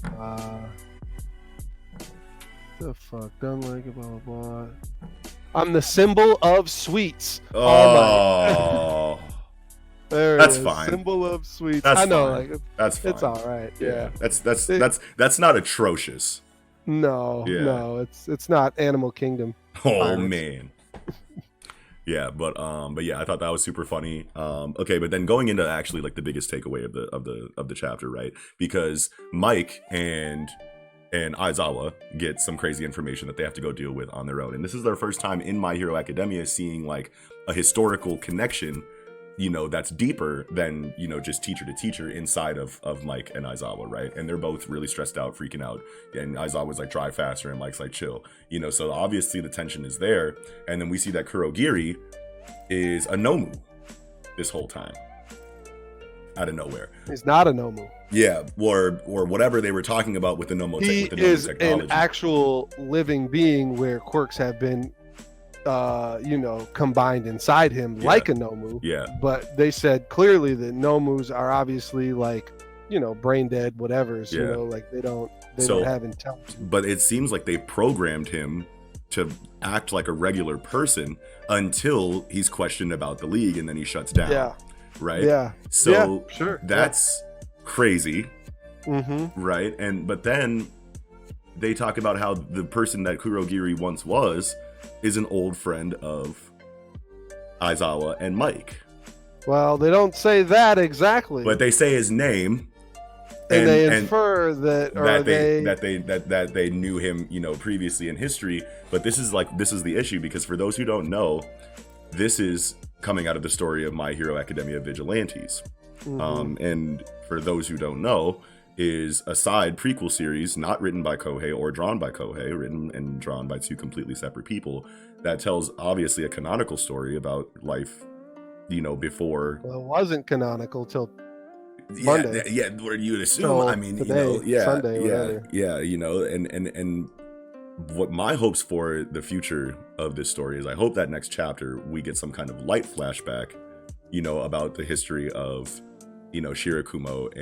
The fuck, done like blah blah blah. I'm the symbol of sweets. Oh, that's fine. Symbol of sweets. That's I know, fine. like that's fine. It's all right. Yeah, that's not atrocious. No, it's not Animal Kingdom. Oh Pirates. Man. Yeah, but yeah, I thought that was super funny. Okay, but then going into actually like the biggest takeaway of the chapter, right? Because Mike and Aizawa get some crazy information that they have to go deal with on their own, and this is their first time in My Hero Academia seeing like a historical connection, that's deeper than just teacher to teacher inside of Mike and Aizawa, right? And they're both really stressed out, freaking out, and Aizawa's like drive faster and Mike's like chill, so obviously the tension is there. And then we see that Kurogiri is a Nomu this whole time out of nowhere. He's not a Nomu. Yeah, or whatever they were talking about with the Nomu. He with the Nomu is technology. An actual living being where quirks have been combined inside him, like a Nomu. Yeah. But they said clearly that Nomus are obviously like, brain dead, whatever's, like they don't have intelligence. But it seems like they programmed him to act like a regular person until he's questioned about the league, and then he shuts down. Yeah. Right? Yeah. So sure. That's crazy. Mm-hmm. Right? But then they talk about how the person that Kurogiri once was is an old friend of Aizawa and Mike. Well, they don't say that exactly, but they say his name, and they infer that they knew him, previously in history. But this is the issue, because for those who don't know, this is coming out of the story of My Hero Academia Vigilantes. Mm-hmm. And for those who don't know, is a side prequel series not written by Kohei or drawn by Kohei, written and drawn by two completely separate people, that tells obviously a canonical story about life, before. Well, it wasn't canonical till Monday. Yeah, where you would assume. So I mean, today, Sunday, whatever. And what my hopes for the future of this story is, I hope that next chapter we get some kind of light flashback, about the history of, Shirakumo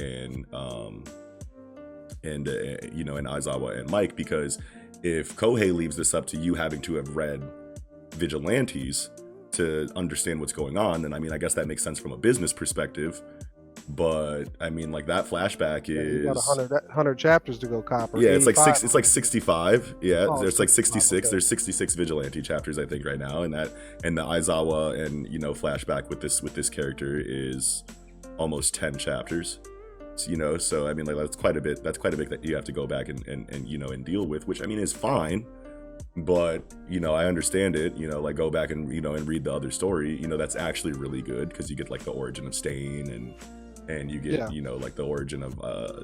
and Aizawa and Mike, because if Kohei leaves this up to you having to have read Vigilantes to understand what's going on, then I guess that makes sense from a business perspective. But that flashback is, you got 100 chapters to go copper. Yeah, it's like 65. Yeah, there's like 66. Okay. There's 66 Vigilante chapters, I think, right now, and the Aizawa and flashback with this character is almost 10 chapters. So that's quite a bit. That's quite a bit that you have to go back and deal with, which is fine. But I understand it. Go back and and read the other story. That's actually really good, because you get like the origin of Stain and you get like the origin of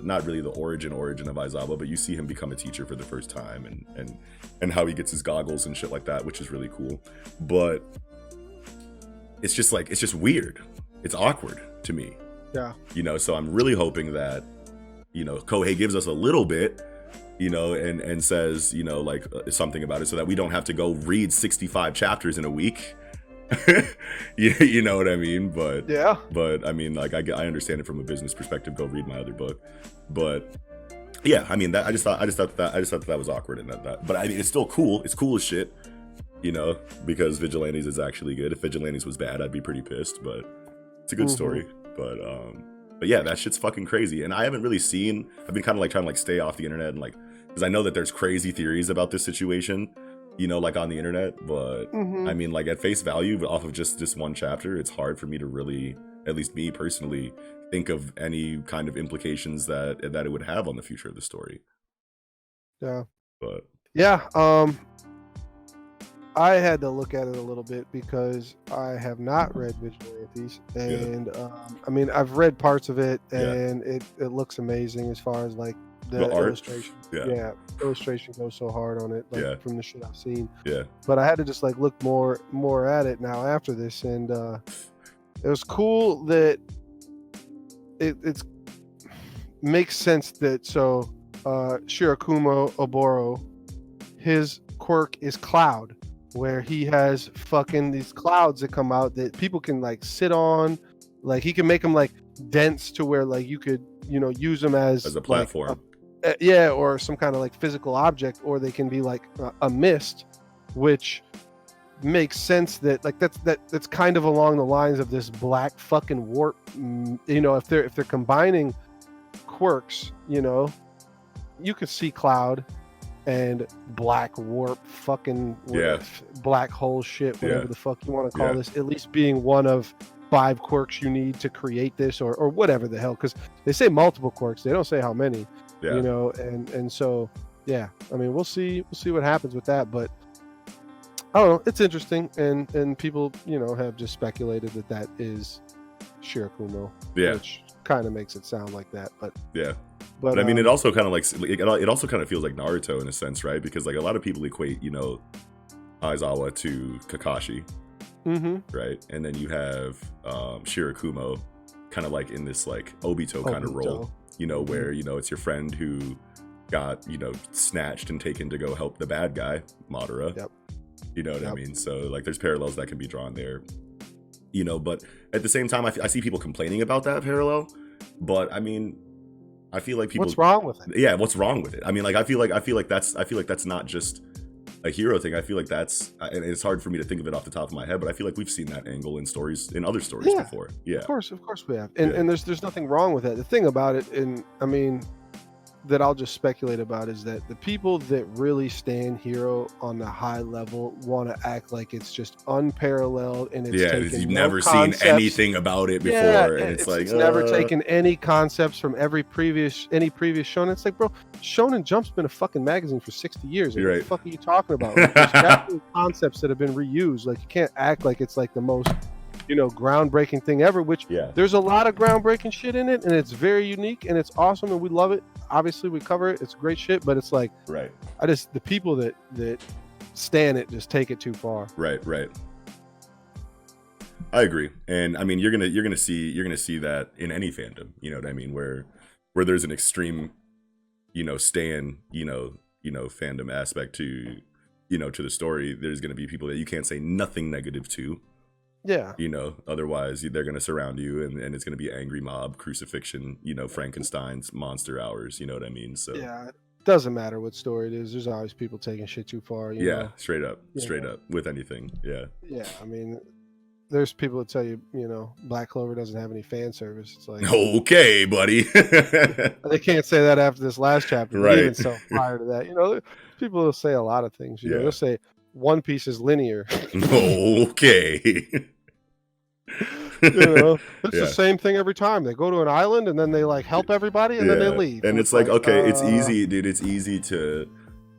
not really the origin of Aizawa, but you see him become a teacher for the first time, and how he gets his goggles and shit like that, which is really cool. But it's just weird. It's awkward to me. Yeah. So I'm really hoping that Kohei gives us a little bit, and says, something about it, so that we don't have to go read 65 chapters in a week. You know what I mean? But yeah. But I understand it from a business perspective. Go read my other book. But yeah, that I just thought that was awkward, and that. But it's still cool. It's cool as shit. Because Vigilantes is actually good. If Vigilantes was bad, I'd be pretty pissed. But it's a good story. But yeah, that shit's fucking crazy. And I haven't really seen. I've been kind of trying to stay off the internet, and because I know that there's crazy theories about this situation, on the internet. But at face value, off of just this one chapter, it's hard for me to really, at least me personally, think of any kind of implications that it would have on the future of the story. Yeah. But Yeah. I had to look at it a little bit because I have not read Vigilantes, and I mean I've read parts of it, and it looks amazing as far as like the art? illustration. Yeah, illustration goes so hard on it, like from the shit I've seen. Yeah. But I had to just like look more at it now after this, and it was cool that it's makes sense that Shirakumo Oboro, his quirk is cloud, where he has fucking these clouds that come out that people can like sit on, like he can make them like dense to where like you could use them as a platform, like, or some kind of like physical object, or they can be like a mist, which makes sense that like that's kind of along the lines of this black fucking warp. If they're combining quirks, you could see cloud and black warp fucking black hole shit, whatever the fuck you want to call this, at least being one of 5 quirks you need to create this, or whatever the hell, because they say multiple quirks, they don't say how many. And so I mean we'll see what happens with that, but I don't know, it's interesting, and people have just speculated that is Shirakumo, which kind of makes it sound like that, but But I mean, it also kind of like it also kind of feels like Naruto in a sense, right? Because like a lot of people equate, Aizawa to Kakashi, right? And then you have Shirakumo, kind of like in this like Obito kind of role, where it's your friend who got snatched and taken to go help the bad guy, Madara. You know what I mean? So like, there's parallels that can be drawn there, But at the same time, I see people complaining about that parallel, but I mean, I feel like people. What's wrong with it? Yeah, what's wrong with it? I mean, like I feel like that's not just a hero thing. I feel like that's, and it's hard for me to think of it off the top of my head, but I feel like we've seen that angle in other stories before. Yeah, of course we have, and there's nothing wrong with that. The thing about it, and I mean, that I'll just speculate about, is that the people that really stand hero on the high level want to act like it's just unparalleled, and it's you've never seen anything about it before, and it's like never taken any concepts from any previous shonen. It's like, bro, Shonen Jump's been a fucking magazine for 60 years. Like, what the fuck are you talking about? Like, there's definitely concepts that have been reused. Like, you can't act like it's like the most groundbreaking thing ever, which there's a lot of groundbreaking shit in it, and it's very unique and it's awesome and we love it. Obviously we cover it, it's great shit, but it's like the people that stand it just take it too far. Right. I agree. And I mean, you're gonna see that in any fandom, you know what I mean, where there's an extreme stan fandom aspect to to the story. There's gonna be people that you can't say nothing negative to. Otherwise they're going to surround you, and it's going to be angry mob, crucifixion, Frankenstein's monster hours, you know what I mean? So it doesn't matter what story it is, there's always people taking shit too far. Straight up with anything. I mean, there's people that tell you, Black Clover doesn't have any fan service. It's like, okay, buddy. They can't say that after this last chapter, right? Even so, prior to that, people will say a lot of things. They'll say One Piece is linear. Okay. It's the same thing every time. They go to an island and then they like help everybody and then they leave. And it's like, okay, it's easy, dude. It's easy to,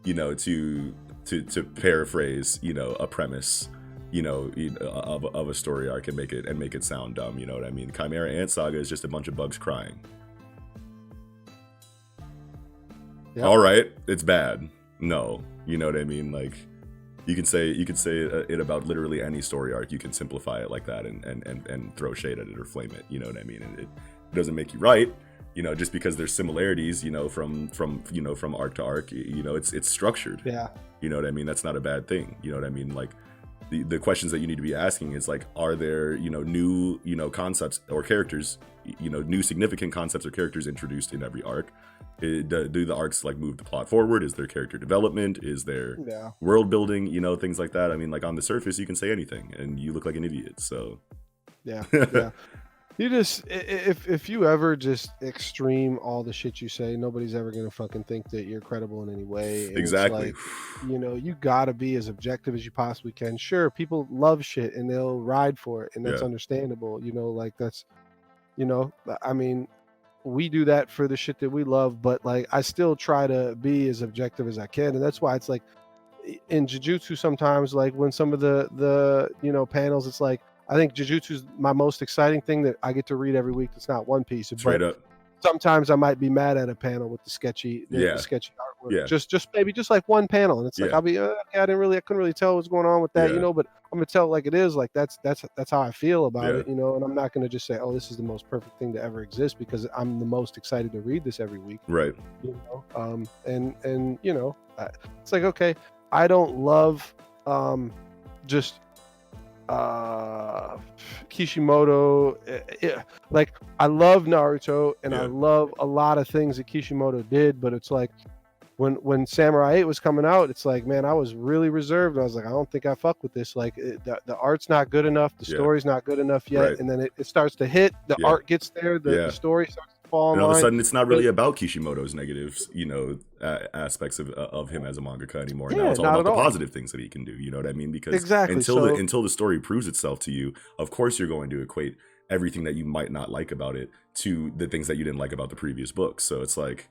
to paraphrase, a premise, of a story arc and make it sound dumb. You know what I mean? Chimera Ant Saga is just a bunch of bugs crying. All right, it's bad. No, you know what I mean? Like, you can say it about literally any story arc. You can simplify it like that and throw shade at it or flame it. You know what I mean? And it doesn't make you right. Just because there's similarities. From arc to arc. It's structured. Yeah. You know what I mean? That's not a bad thing. You know what I mean? Like, the questions that you need to be asking is like, are there new concepts or characters, new significant concepts or characters introduced in every arc? Do the arcs like move the plot forward? Is there character development? Is there world building? Things like that. I mean, like, on the surface you can say anything and you look like an idiot. So you just, if you ever just extreme all the shit you say, nobody's ever gonna fucking think that you're credible in any way. And exactly. It's like, you gotta be as objective as you possibly can. Sure, people love shit and they'll ride for it, and that's understandable. Like, that's, I mean, we do that for the shit that we love, but like I still try to be as objective as I can, and that's why it's like in Jujutsu sometimes, like when some of the panels, it's like I think Jujutsu is my most exciting thing that I get to read every week. It's not One Piece. Straight up. Sometimes I might be mad at a panel with the sketchy artwork. Yeah. Just maybe just like one panel, and it's like I'll be okay, I couldn't really tell what's going on with that, but I'm gonna tell it like it is. Like that's how I feel about it, and I'm not gonna just say, oh, this is the most perfect thing to ever exist because I'm the most excited to read this every week. Right. And it's like, okay, I don't love just Kishimoto. Like I love Naruto and I love a lot of things that Kishimoto did, but it's like when Samurai 8 was coming out, it's like, man, I was really reserved. I was like, I don't think I fuck with this. Like the art's not good enough, the story's not good enough yet, and then it starts to hit, the art gets there, the story starts to fall in and all line. of a sudden it's not really about Kishimoto's negatives, aspects of him as a mangaka anymore. Now it's all about the positive things that he can do, you know what I mean? Because until the story proves itself to you, of course you're going to equate everything that you might not like about it to the things that you didn't like about the previous books. So it's like,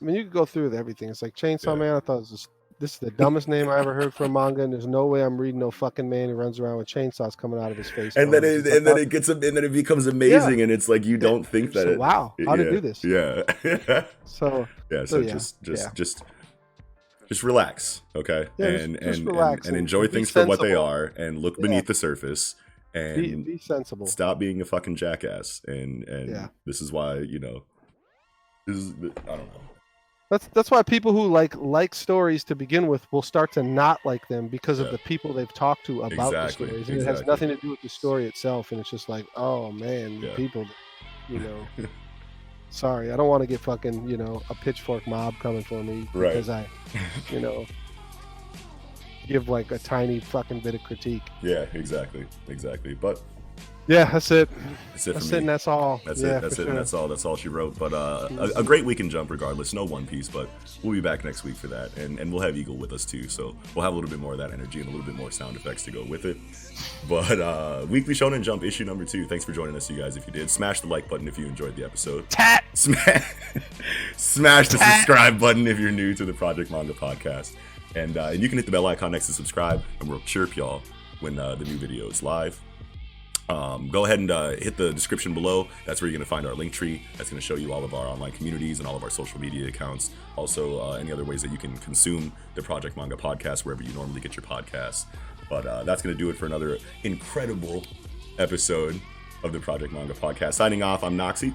I mean, you could go through with everything. It's like Chainsaw Man. I thought this is the dumbest name I ever heard for a manga, and there's no way I'm reading no fucking man who runs around with chainsaws coming out of his face. And then it becomes amazing, and it's like you don't think that. Wow, how to do this? Yeah. Just relax, okay? Just relax and enjoy things for what they are, and look beneath the surface, and be sensible. Stop being a fucking jackass, and this is why I don't know. That's why people who like stories to begin with will start to not like them because of the people they've talked to about the stories. And it has nothing to do with the story itself. And it's just like, oh man, people, sorry, I don't want to get fucking, a pitchfork mob coming for me because I, give like a tiny fucking bit of critique. Yeah, exactly. But that's it. That's it for me. And that's all. That's it. And that's all. That's all she wrote. But a great week in Jump regardless. No One Piece, but we'll be back next week for that. And we'll have Eagle with us too. So we'll have a little bit more of that energy and a little bit more sound effects to go with it. But Weekly Shonen Jump issue number 2. Thanks for joining us, you guys. If you did, smash the like button if you enjoyed the episode. Smash the subscribe button if you're new to the Project Manga podcast. And you can hit the bell icon next to subscribe, and we'll chirp y'all when the new video is live. Go ahead and hit the description below. That's where you're going to find our link tree. That's going to show you all of our online communities and all of our social media accounts. Also, any other ways that you can consume the Project Manga podcast wherever you normally get your podcasts. But that's going to do it for another incredible episode of the Project Manga podcast. Signing off, I'm Noxie.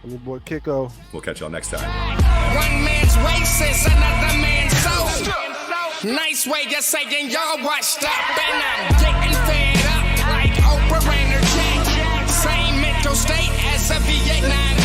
I'm your boy Kiko. We'll catch y'all next time. One man's racist, another man's soul. Nice way of saying y'all washed up, and I'm getting fed up like Oprah and her Jack. Same mental state as a Vietnam